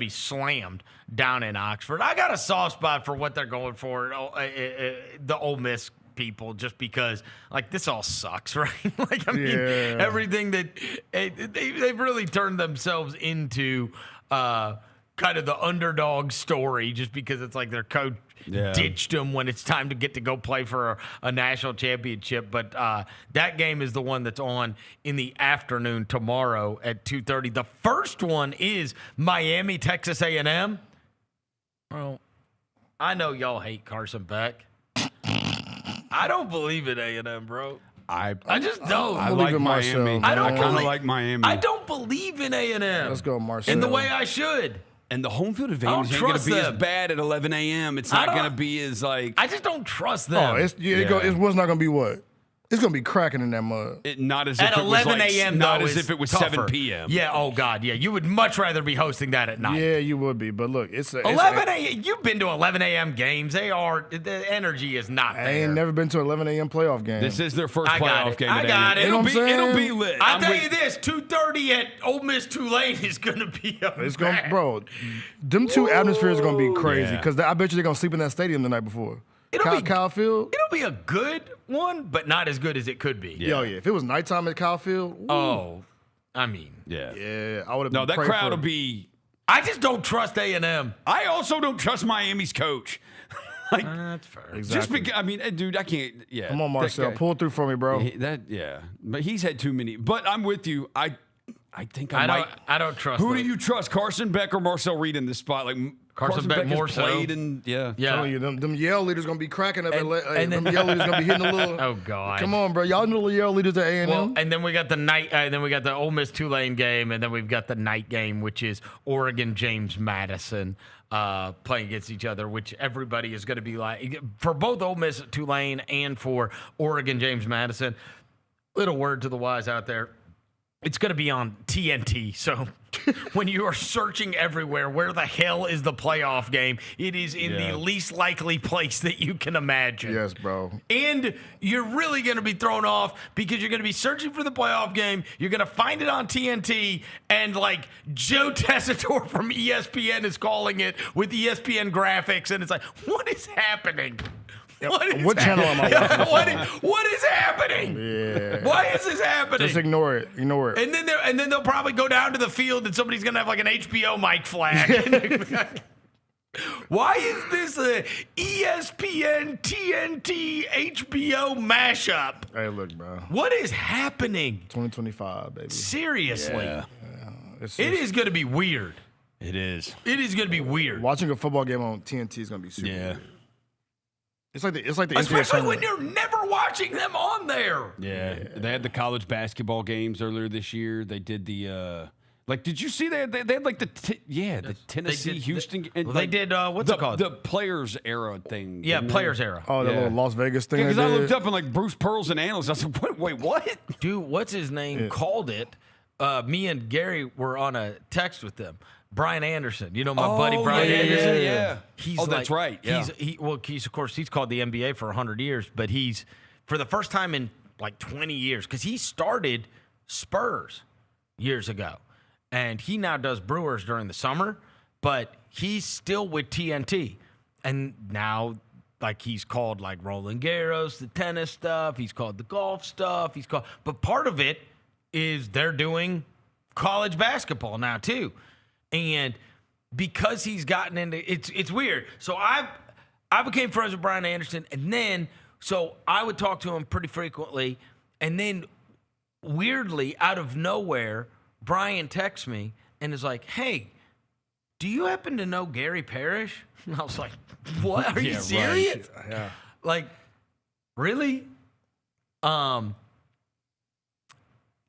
B: slammed down in Oxford. I got a soft spot for what they're going for, the Ole Miss people, just because like this all sucks, right? Like I mean, everything that they've really turned themselves into kind of the underdog story, just because it's like their coach ditched them when it's time to get to go play for a national championship. But that game is the one that's on in the afternoon tomorrow at 2:30. The first one is Miami, Texas A&M. Well, I know y'all hate Carson Beck. I don't believe in A&M, bro.
E: I
B: just don't.
E: I like Miami. I kind of like Miami.
B: I don't believe in A&M.
Q: Let's go, Marcel.
B: In the way I should.
E: And the home field advantage ain't going to be as bad at 11 a.m. It's not going to be as like.
B: I just don't trust them.
Q: Oh, it was not going to be what? It's going to be cracking in that mud.
E: Not as
B: at
E: if it
B: 11
E: was like,
B: a.m.
E: Not
B: though,
E: as if it was
B: tougher.
E: 7 p.m.
B: Yeah. Oh God. Yeah. You would much rather be hosting that at night.
Q: Yeah, you would be. But look, it's
B: 11 a.m. You've been to 11 a.m. games. The energy is not there.
Q: I ain't never been to an 11 a.m. playoff game.
E: This is their first playoff game.
B: I got it.
E: It'll be lit.
B: I'll tell you this: 2:30 at Ole Miss Tulane is going to be a
Q: It's going, bro. Them two atmospheres are going to be crazy because I bet you they're going to sleep in that stadium the night before. Kyle Field.
B: It'll be a good one, but not as good as it could be.
Q: Yeah. If it was nighttime at Kyle Field. Ooh.
B: Oh, I mean.
Q: Yeah. I would have.
E: No, that crowd will be.
B: I just don't trust A&M.
E: I also don't trust Miami's coach. Like
B: that's fair.
Q: Exactly.
E: Just because, I mean, dude, I can't. Yeah.
Q: Come on, Marcel, pull through for me, bro.
E: But he's had too many. But I'm with you. I think I
B: don't trust.
E: Who do you trust, Carson Beck or Marcel Reed in this spot? Like
B: Carson Beck more so.
E: Played and
Q: Telling you, them Yale leaders gonna be cracking up, and them Yale leaders gonna be hitting a little.
B: Oh God!
Q: Come on, bro, y'all know the Yale leaders at A&M.
B: Well, and then we got the night, then we got the Ole Miss Tulane game, and then we've got the night game, which is Oregon James Madison playing against each other, which everybody is going to be like for both Ole Miss Tulane and for Oregon James Madison. Little word to the wise out there. It's going to be on TNT. So when you are searching everywhere, where the hell is the playoff game? It is in the least likely place that you can imagine.
Q: Yes, bro.
B: And you're really going to be thrown off because you're going to be searching for the playoff game. You're going to find it on TNT. And like Joe Tessitore from ESPN is calling it with ESPN graphics. And it's like, what is happening?
Q: What channel am I watching?
B: What is happening?
Q: Yeah.
B: Why is this happening?
Q: Just ignore it. Ignore it.
B: And then they'll probably go down to the field and somebody's gonna have like an HBO mic flag. Why is this a ESPN TNT HBO mashup?
Q: Hey, look, bro.
B: What is happening?
Q: 2025, baby.
B: Seriously.
Q: Yeah.
B: It is gonna be weird.
E: It is.
B: It is gonna be weird.
Q: Watching a football game on TNT is gonna be super weird. It's like the
B: especially when you're never watching them on there.
E: Yeah. They had the college basketball games earlier this year. They did the did you see they had like the Tennessee Houston
B: they did what's it called?
E: The Players Era thing.
B: Yeah, Players Era.
Q: Oh, the little Las Vegas thing.
E: Because I looked up and like Bruce Pearl's an analyst. I said, wait, what?
B: Dude, what's his name called it? Me and Gary were on a text with them. Brian Anderson, you know my buddy Brian Anderson.
E: Yeah.
B: He's
E: that's right. Yeah.
B: He's of course he's called the NBA for 100 years, but he's for the first time in like 20 years because he started Spurs years ago, and he now does Brewers during the summer, but he's still with TNT, and now like he's called like Roland Garros, the tennis stuff. He's called the golf stuff. But part of it is they're doing college basketball now too. And because he's gotten into it's weird. So I became friends with Brian Anderson, and then so I would talk to him pretty frequently, and then weirdly out of nowhere, Brian texts me and is like, "Hey, do you happen to know Gary Parrish?" And I was like, "What? Are you serious?"
Q: Right. Yeah.
B: Like Really?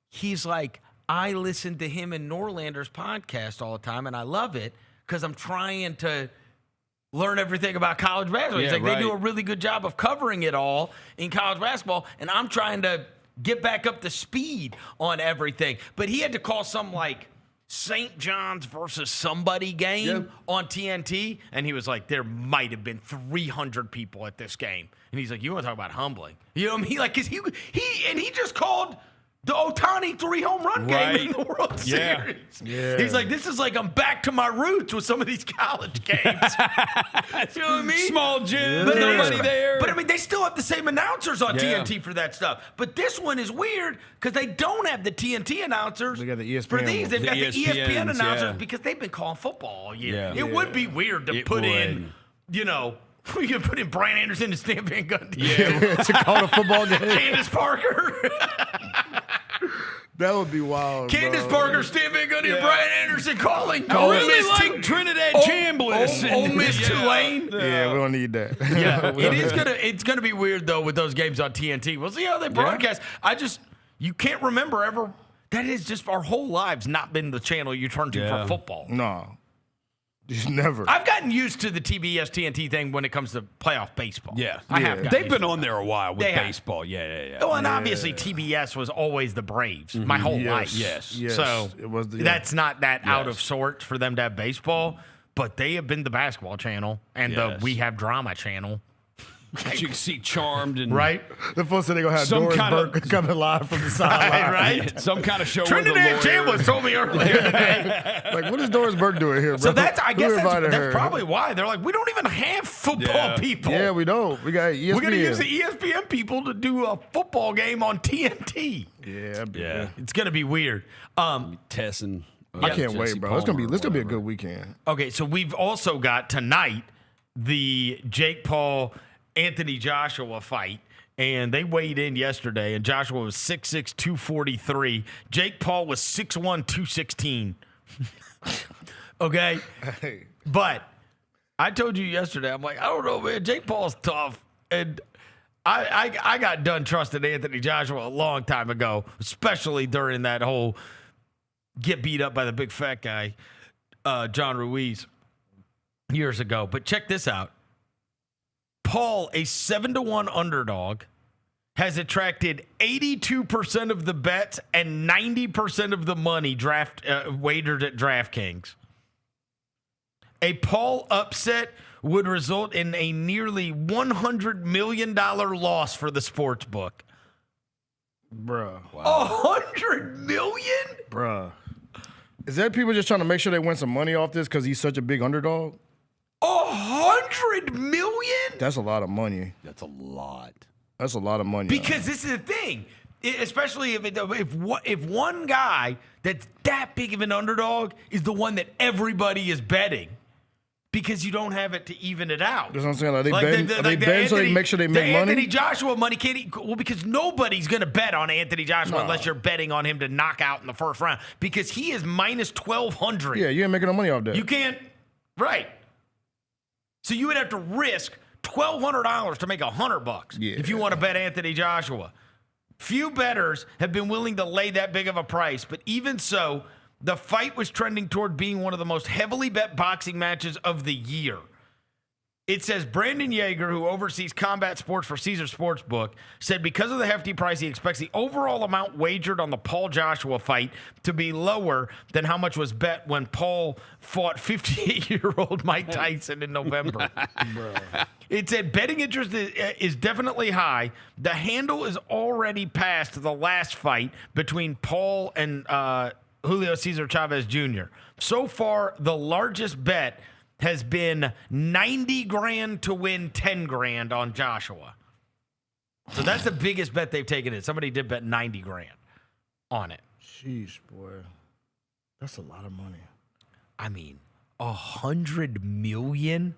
B: He's like, I listen to him and Norlander's podcast all the time, and I love it because I'm trying to learn everything about college basketball. He's like, they do a really good job of covering it all in college basketball, and I'm trying to get back up to speed on everything. But he had to call some like St. John's versus somebody game on TNT, and he was like, there might have been 300 people at this game. And he's like, you want to talk about humbling? You know what I mean? Like, because he just called the Ohtani 3-home run game in the World Series.
Q: Yeah.
B: He's like, this is like I'm back to my roots with some of these college games. You know what I mean?
E: Small gym,
B: But
E: nobody there.
B: But I mean, they still have the same announcers on TNT for that stuff. But this one is weird because they don't have the TNT announcers.
Q: They got the ESPN
B: for these.
Q: ones.
B: They've got the ESPN announcers
E: yeah.
B: because they've been calling football all year.
E: Yeah.
B: It would be weird to put in, you know, we could put in Brian Anderson and Stan Van Gundy.
Q: to call a football game.
B: Candace Parker.
Q: That would be wild.
B: Candace Parker, Stan Van Gundy, and Brian Anderson calling.
E: I really like Trinidad Chambliss.
B: Ole Miss Tulane.
Q: Yeah, we don't need that.
B: Yeah, it's gonna be weird though with those games on TNT. We'll see how they broadcast. You can't remember ever. That is just our whole lives not been the channel you turn to for football.
Q: No. Just never.
B: I've gotten used to the TBS TNT thing when it comes to playoff baseball.
E: Yeah.
B: I have.
E: They've been on there a while with
B: They have.
E: baseball. Yeah.
B: Oh, and obviously TBS was always the Braves my whole life.
Q: Yes.
B: So
Q: It was
B: that's not that out of sorts for them to have baseball, but they have been the basketball channel and the We Have Drama channel.
E: You can see Charmed and
Q: The folks said they're going to have
E: Some
Q: Doris
E: kind of-
Q: Burke coming live from the sideline.
B: Right?
E: some kind of show
B: Trinidad
E: with a lawyer.
B: Chambliss told me earlier today.
Q: Like, what is Doris Burke doing here, bro?
B: So I guess
Q: Who invited
B: that's
Q: her?
B: probably why. They're like, we don't even have football people.
Q: Yeah, we don't. We got ESPN.
B: We're going to use the ESPN people to do a football game on TNT.
Q: Yeah.
B: It's going to be weird.
E: Tessin.
Q: I can't wait, bro. It's gonna be a good weekend.
B: Okay, so we've also got tonight the Jake Paul Anthony Joshua fight, and they weighed in yesterday, and Joshua was 6'6", 243. Jake Paul was 6'1", 216. Okay? But I told you yesterday, I'm like, I don't know, man. Jake Paul's tough. And I got done trusting Anthony Joshua a long time ago, especially during that whole get beat up by the big fat guy, John Ruiz, years ago. But check this out. Paul, a 7-1 underdog, has attracted 82% of the bets and 90% of the money wagered at DraftKings. A Paul upset would result in a nearly $100 million loss for the sports book.
Q: Bruh.
B: $100 million?
Q: Bruh. Is that people just trying to make sure they win some money off this because he's such a big underdog?
B: $100 million?
Q: That's a lot of money.
E: That's a lot.
Q: That's a lot of money.
B: Because this is the thing, especially if one guy that's that big of an underdog is the one that everybody is betting, because you don't have it to even it out.
Q: That's what I'm saying. Are they betting so they make sure they make money?
B: Anthony Joshua money can't. Well, because nobody's going to bet on Anthony Joshua unless you're betting on him to knock out in the first round, because he is minus 1,200.
Q: Yeah, you ain't making no money off that.
B: You can't. Right. So you would have to risk $1,200 to make $100 if you want to bet Anthony Joshua. Few bettors have been willing to lay that big of a price, but even so, the fight was trending toward being one of the most heavily bet boxing matches of the year. It says Brandon Yeager, who oversees combat sports for Caesar Sportsbook, said because of the hefty price, he expects the overall amount wagered on the Paul Joshua fight to be lower than how much was bet when Paul fought 58-year-old Mike Tyson in November. It said betting interest is definitely high. The handle is already past the last fight between Paul and Julio Cesar Chavez Jr. So far, the largest bet has been $90,000 to win $10,000 on Joshua. So that's the biggest bet they've taken in. Somebody did bet $90,000 on it.
Q: Jeez, boy. That's a lot of money.
B: I mean, $100 million?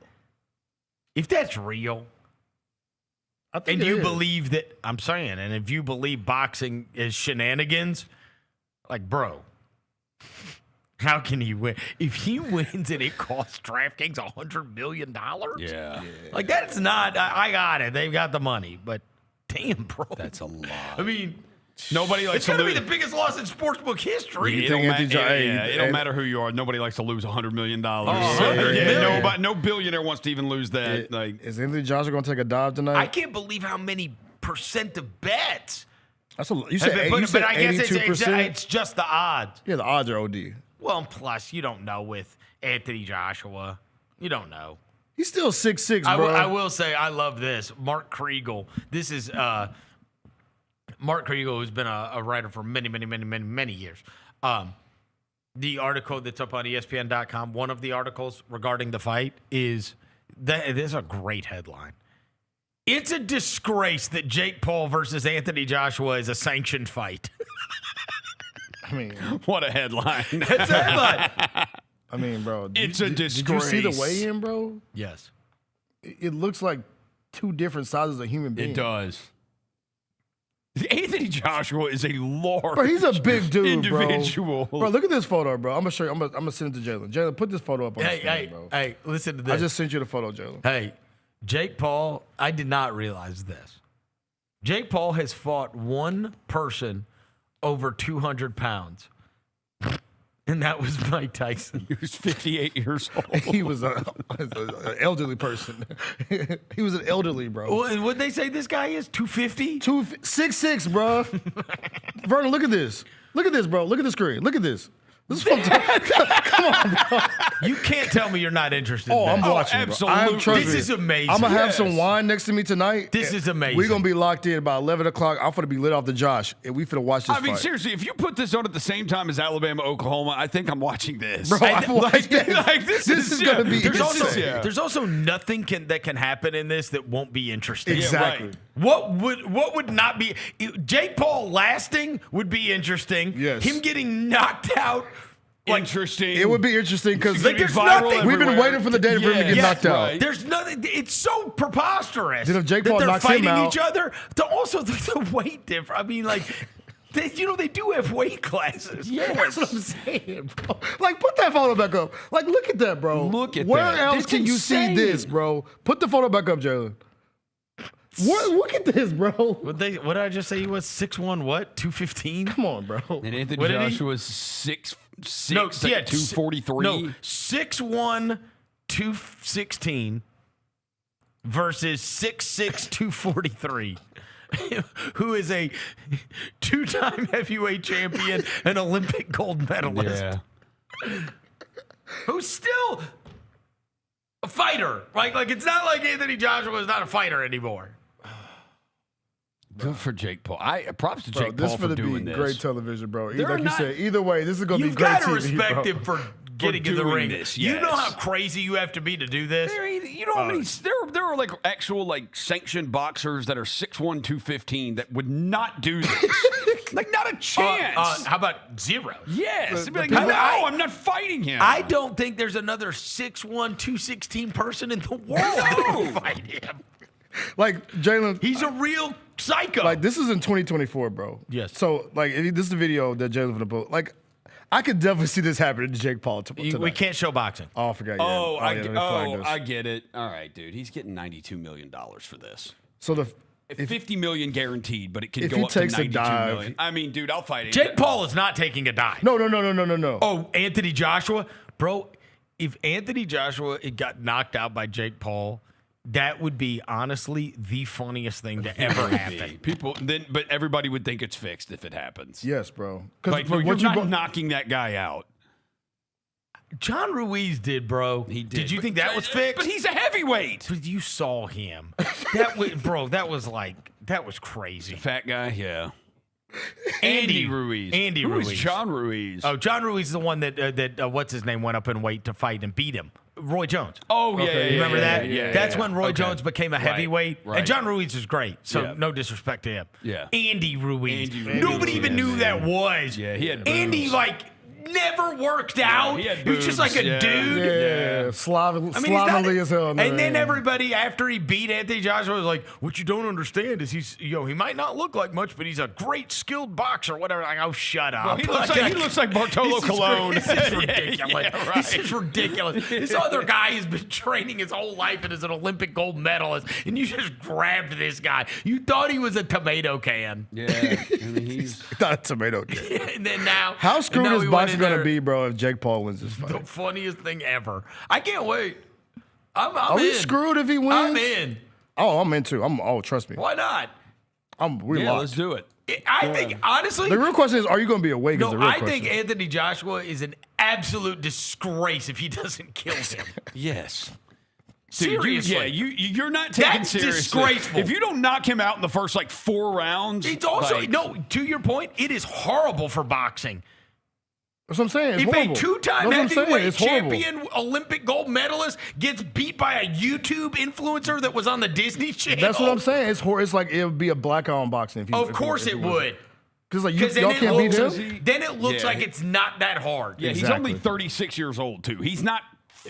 B: If that's real, and you believe that, I'm saying, and if you believe boxing is shenanigans, like, bro, how can he win? If he wins and it costs DraftKings $100 million?
E: Yeah.
B: Like, that's not, I got it. They've got the money. But Damn, bro.
H: That's a lot.
B: I mean,
H: Nobody likes
B: it's
H: to
B: going to
H: lose.
B: be the biggest loss in sportsbook history.
H: It don't matter who you are. Nobody likes to lose $100 million. No billionaire wants to even lose that.
Q: Is Anthony Joshua going to take a dive tonight?
B: I can't believe how many percent of bets.
Q: That's you said,
B: but I guess
Q: 82%?
B: it's just the odds.
Q: Yeah, the odds are OD.
B: Well, and plus, you don't know with Anthony Joshua. You don't know.
Q: He's still 6'6", bro.
B: I will say I love this. Mark Kriegel. This is Mark Kriegel, who's been a writer for many years. The article that's up on ESPN.com, one of the articles regarding the fight is this is a great headline. It's a disgrace that Jake Paul versus Anthony Joshua is a sanctioned fight.
Q: I mean,
H: what a headline.
B: That's a headline.
Q: I mean, bro.
H: It's a disgrace.
Q: Did you see the weigh-in, bro?
B: Yes.
Q: It looks like two different sizes of human beings.
H: It does. Anthony Joshua is a large
Q: Bro, he's a big dude,
H: individual.
Q: Bro, look at this photo, bro. I'm gonna show you. I'm gonna send it to Jalen. Jalen, put this photo up on the screen, bro.
B: Hey, listen to this.
Q: I just sent you the photo, Jalen.
B: Hey, Jake Paul, I did not realize this. Jake Paul has fought one person over 200 pounds, and that was Mike Tyson.
H: He was 58 years old.
Q: He was an elderly person. He was an elderly, bro.
B: What'd they say this guy is? 250?
Q: 6'6", bro. Vernon, look at this. Look at this, bro. Look at the screen. Look at this. This is come on, bro.
B: You can't tell me you're not interested.
Q: Oh,
B: in
Q: I'm
B: that.
Q: watching.
H: Absolutely.
B: This is amazing.
Q: I'm gonna have some wine next to me tonight.
B: This is amazing.
Q: We're gonna be locked in about 11 o'clock. I'm gonna be lit off the Josh, and we finna watch this
H: I mean,
Q: fight.
H: seriously, if you put this on at the same time as Alabama, Oklahoma, I think I'm watching this.
Q: Bro, this is gonna be insane.
B: There's also nothing that can happen in this that won't be interesting.
Q: Exactly.
H: Yeah,
B: right. What would not be? Jake Paul lasting would be interesting.
Q: Yes.
B: Him getting knocked out.
H: Interesting.
Q: It would be interesting because
B: there's nothing.
Q: We've been waiting for the day for him to get knocked out.
B: There's nothing. It's so preposterous.
Q: Then if Jake Paul
B: that they're
Q: knocks him
B: fighting
Q: out,
B: each other. Also, the weight difference. I mean, like, they do have weight classes.
Q: Yeah, that's what I'm saying, bro. Like, put that photo back up. Like, look at that, bro.
H: Look at
Q: Where
H: that.
Q: else
H: That's
Q: can you see
H: insane.
Q: this, bro? Put the photo back up, Jalen. Look at this, bro.
B: What did I just say? He was 6'1", what? 215?
Q: Come on, bro.
H: And Anthony
B: What did he-
H: Joshua was 6'6",
B: No,
H: like
B: yeah,
H: 243.
B: No, 6'1", 216 versus 6'6", 243. Who is a two-time heavyweight champion and Olympic gold medalist.
H: Yeah.
B: Who's still a fighter, right? Like, it's not like Anthony Joshua is not a fighter anymore.
H: Good for Jake Paul. Props to
Q: Bro,
H: Jake
Q: this
H: Paul
Q: is
H: for
Q: going to
H: doing
Q: be
H: this.
Q: great television, bro.
H: They're
Q: Like you
H: not-
Q: said, either way, this is going to be
B: You've
Q: great
B: got to
Q: TV,
B: respect
Q: bro.
B: him for getting in the
H: doing
B: ring.
H: this,
B: You know
H: yes.
B: how crazy you have to be to do this?
H: You know how many? There are like actual like sanctioned boxers that are 6'1", 215 that would not do this. Like not a chance.
B: How about zero?
H: Yes. They'd be like,
B: I-
H: no,
B: I-
H: I'm not fighting him.
B: I don't think there's another 6'1", 216 person in the world that can fight him.
Q: Like, Jalen.
B: He's a real psycho.
Q: Like, this is in 2024, bro.
B: Yes.
Q: So, like, this is the video that Jalen's going to put. Like, I could definitely see this happening to Jake Paul tonight.
B: We can't show boxing.
Q: Oh, I forgot. Yeah.
H: Oh,
Q: yeah, they flagged us.
H: I get it. All right, dude. He's getting $92 million for this.
Q: So,
H: $50 million guaranteed, but it can
Q: if
H: go
Q: he
H: up to
Q: takes a
H: $92
Q: dive-
H: million. I mean, dude, I'll fight it.
B: Jake Paul is not taking a dive.
Q: No.
B: Oh, Anthony Joshua? Bro, if Anthony Joshua got knocked out by Jake Paul, that would be honestly the funniest thing to ever happen.
H: But everybody would think it's fixed if it happens.
Q: Yes, bro.
H: Like,
Q: for
H: you're
Q: what
H: not knocking that guy out.
B: John Ruiz did, bro.
H: He did.
B: Did you think that was fixed?
H: But he's a heavyweight.
B: But you saw him. That was crazy.
H: Fat guy, yeah. Andy Ruiz.
B: Andy
H: Who
B: Ruiz.
H: is John Ruiz?
B: Oh, John Ruiz is the one that what's his name went up in weight to fight and beat him. Roy Jones.
H: Oh, yeah.
B: You remember that?
H: Yeah,
B: That's when Roy
H: Okay.
B: Jones became a heavyweight.
H: Right.
B: And John Ruiz is great. So
H: Yeah.
B: no disrespect to him.
H: Yeah.
B: Andy Ruiz.
H: Andy Ruiz.
B: Nobody even knew who that was.
H: Yeah, he had
B: Andy,
H: boobs.
B: like, never worked out.
H: he had
B: He was just like a dude.
Q: Yeah, slovenly as hell.
B: And then everybody, after he beat Anthony Joshua, was like, "What you don't understand is he might not look like much, but he's a great skilled boxer, or whatever." Like, oh, shut up.
H: Well, he looks like Bartolo Colon.
B: This is ridiculous.
H: Yeah, right.
B: This is ridiculous. This other guy has been training his whole life and is an Olympic gold medalist, and you just grabbed this guy. You thought he was a tomato can.
H: Yeah, I mean, he's
Q: not a tomato can.
B: And then now,
Q: How screwed
B: and now
Q: is
B: he went
Q: boxing
B: in
Q: going to
B: there,
Q: be, bro, if Jake Paul wins this fight?
B: the funniest thing ever. I can't wait. I'm
Q: Are we
B: in.
Q: screwed if he wins?
B: I'm in.
Q: Oh, I'm in too. Trust me.
B: Why not?
Q: We're locked.
H: let's do it.
B: I think, honestly,
Q: The real question is, are you going to be awake? is the
B: no,
Q: real
B: I
Q: question.
B: think Anthony Joshua is an absolute disgrace if he doesn't kill him.
H: Yes.
B: Seriously.
H: You're not taking
B: That's
H: seriously.
B: disgraceful.
H: If you don't knock him out in the first 4 rounds,
B: It's also,
H: like,
B: no, to your point, it is horrible for boxing.
Q: That's what I'm saying. It's
B: If
Q: horrible.
B: a two-time
Q: That's what I'm saying.
B: heavyweight
Q: It's horrible.
B: champion Olympic gold medalist gets beat by a YouTube influencer that was on the Disney Channel.
Q: That's what I'm saying. It's like it would be a black eye on boxing.
B: Of course it would.
Q: Because like
B: Because
Q: y'all can't beat him.
B: then it looks
H: Yeah.
B: like it's not that hard.
H: Yeah, he's only 36 years old, too. He's not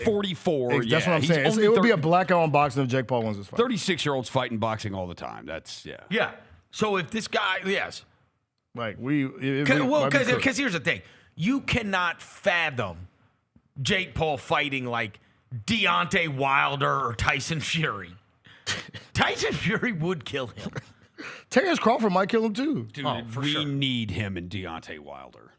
H: 44.
Q: That's what I'm saying. It would be a black eye on boxing if Jake Paul wins this fight.
H: 36-year-olds fighting boxing all the time. That's, yeah.
B: Yeah. So if this guy, yes.
Q: Like,
B: Because here's the thing. You cannot fathom Jake Paul fighting like Deontay Wilder or Tyson Fury. Tyson Fury would kill him.
Q: Terrence Crawford might kill him too.
H: Dude, we need him and Deontay Wilder.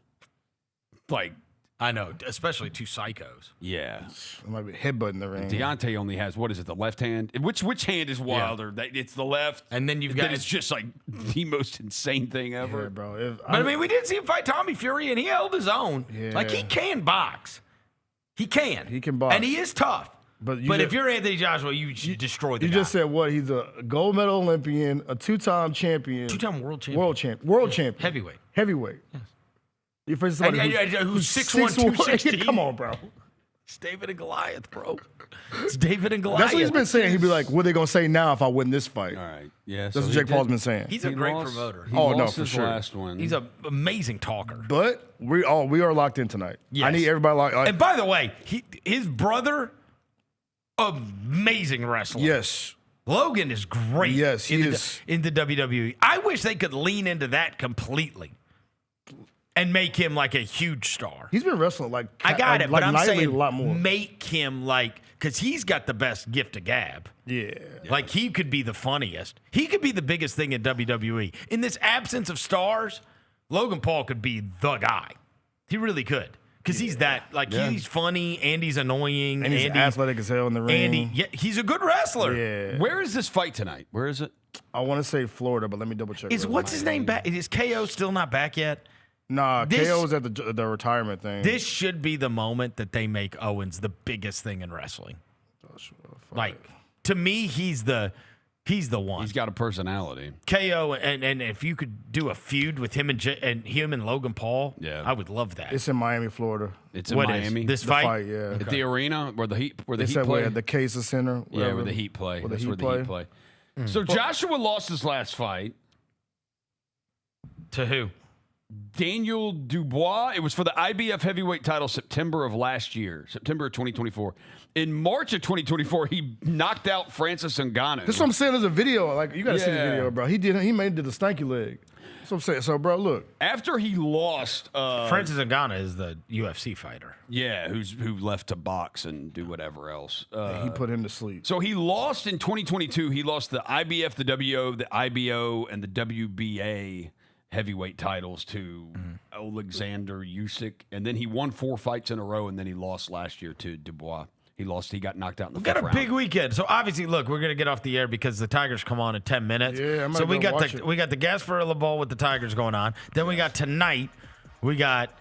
B: I know, especially two psychos.
H: Yeah.
Q: It might be headbutting the ring.
H: Deontay only has, what is it, the left hand? Which hand is Wilder? It's the left.
B: And then you've got...
H: It's just like the most insane thing ever.
Q: Yeah, bro.
B: But I mean, we did see him fight Tommy Fury, and he held his own.
Q: Yeah.
B: Like, he can box. He can.
Q: He can box.
B: And he is tough. But
Q: you
B: if you're Anthony Joshua, you should destroy the
Q: You
B: guy.
Q: just said what? He's a gold medal Olympian, a two-time champion.
B: Two-time world champion.
Q: World champion.
B: Heavyweight.
Q: Yes. You're facing somebody
B: who's 6'1", 260.
Q: Come on, bro.
B: It's David and Goliath, bro. It's David and Goliath.
Q: That's what he's been saying. He'd be like, what are they going to say now if I win this fight?
H: All right. Yeah.
Q: That's what Jake Paul's been saying.
B: He's a great promoter.
H: He
Q: no,
H: lost
Q: for
H: his
Q: sure.
H: last one.
B: He's an amazing talker.
Q: But we are locked in tonight.
B: Yes.
Q: I need everybody locked.
B: And by the way, his brother, amazing wrestler.
Q: Yes.
B: Logan is great.
Q: Yes, he is.
B: In the WWE. I wish they could lean into that completely and make him like a huge star.
Q: He's been wrestling
B: I got it,
Q: like
B: but I'm
Q: nightly
B: saying
Q: a lot more.
B: make him like, because he's got the best gift of gab.
Q: Yeah.
B: Like, he could be the funniest. He could be the biggest thing in WWE. In this absence of stars, Logan Paul could be the guy. He really could. Because he's that, he's funny, and he's annoying.
Q: And he's athletic as hell in the ring.
B: He's a good wrestler.
Q: Yeah.
H: Where is this fight tonight? Where is it?
Q: I want to say Florida, but let me double check.
B: What's his name back? Is KO still not back yet?
Q: Nah, KO's at the retirement thing.
B: This should be the moment that they make Owens the biggest thing in wrestling. Like, to me, he's the one.
H: He's got a personality.
B: KO, and if you could do a feud with him and Logan Paul, I would love that.
Q: It's in Miami, Florida.
H: It's in Miami.
B: This
Q: The
B: fight?
Q: yeah.
H: At the arena where the Heat
Q: It's at
H: play.
Q: At the Casa Center.
H: Yeah, where the Heat play.
Q: Where the
H: That's
Q: Heat
H: where the Heat play. So Joshua lost his last fight.
B: To who?
H: Daniel Dubois. It was for the IBF heavyweight title September of last year, September of 2024. In March of 2024, he knocked out Francis Ngannou.
Q: That's what I'm saying. There's a video. Like, you got to see the
H: Yeah.
Q: video, bro. He made it to the stanky leg. That's what I'm saying. So, bro, look.
H: After he lost,
B: Francis Ngannou is the UFC fighter.
H: Yeah, who left to box and do whatever else.
Q: He put him to sleep.
H: So he lost in 2022. He lost the IBF, the WO, the IBO, and the WBA heavyweight titles to Alexander Usyk, and then he won 4 fights in a row, and then he lost last year to Dubois. He got knocked out in the
B: We've got a
H: round.
B: big weekend. So obviously, look, we're gonna get off the air because the Tigers come on in 10 minutes.
Q: Yeah, I might
B: so we
Q: go
B: got
Q: watch
B: the Gasparilla Bowl with the Tigers going on. Then we got tonight. We got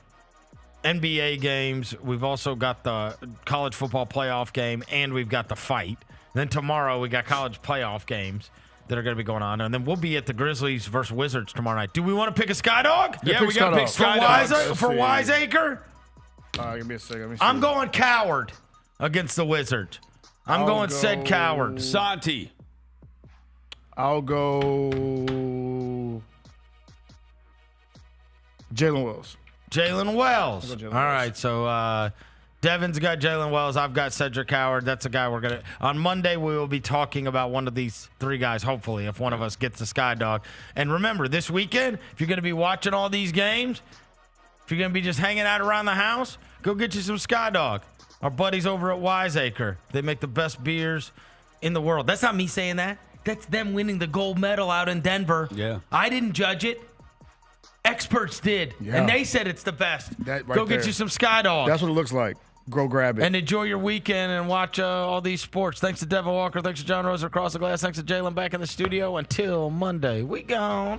B: NBA games. We've also got the college football playoff game, and we've got the fight. Then tomorrow we got college playoff games that are going to be going on, and then we'll be at the Grizzlies versus Wizards tomorrow night. Do we want to pick a Sky Dog?
H: Yeah, we got to pick Sky Dog.
B: For Wiseacre?
Q: Give me a second. Let me see.
B: I'm going Coward against the Wizards. I'm going said Coward.
H: Santi.
Q: I'll go Jalen Wills.
I: Jalen Wells.
Q: I'll go Jalen
I: All right, so Devin's got Jalen Wells. I've got Cedric Howard. That's a guy we're going to – on Monday, we will be talking about one of these three guys, hopefully, if one of us gets the Sky Dog. And remember, this weekend, if you're going to be watching all these games, if you're going to be just hanging out around the house, go get you some Sky Dog. Our buddies over at Wiseacre. They make the best beers in the world. That's not me saying that. That's them winning the gold medal out in Denver.
H: Yeah.
I: I didn't judge it. Experts did, and they said it's the best.
Q: That
I: Go
Q: right
I: get
Q: there.
I: you some Sky Dog.
Q: That's what it looks like. Go grab it.
I: And enjoy your weekend and watch all these sports. Thanks to Devin Walker. Thanks to John Rosa across the glass. Thanks to Jalen back in the studio. Until Monday, we gone.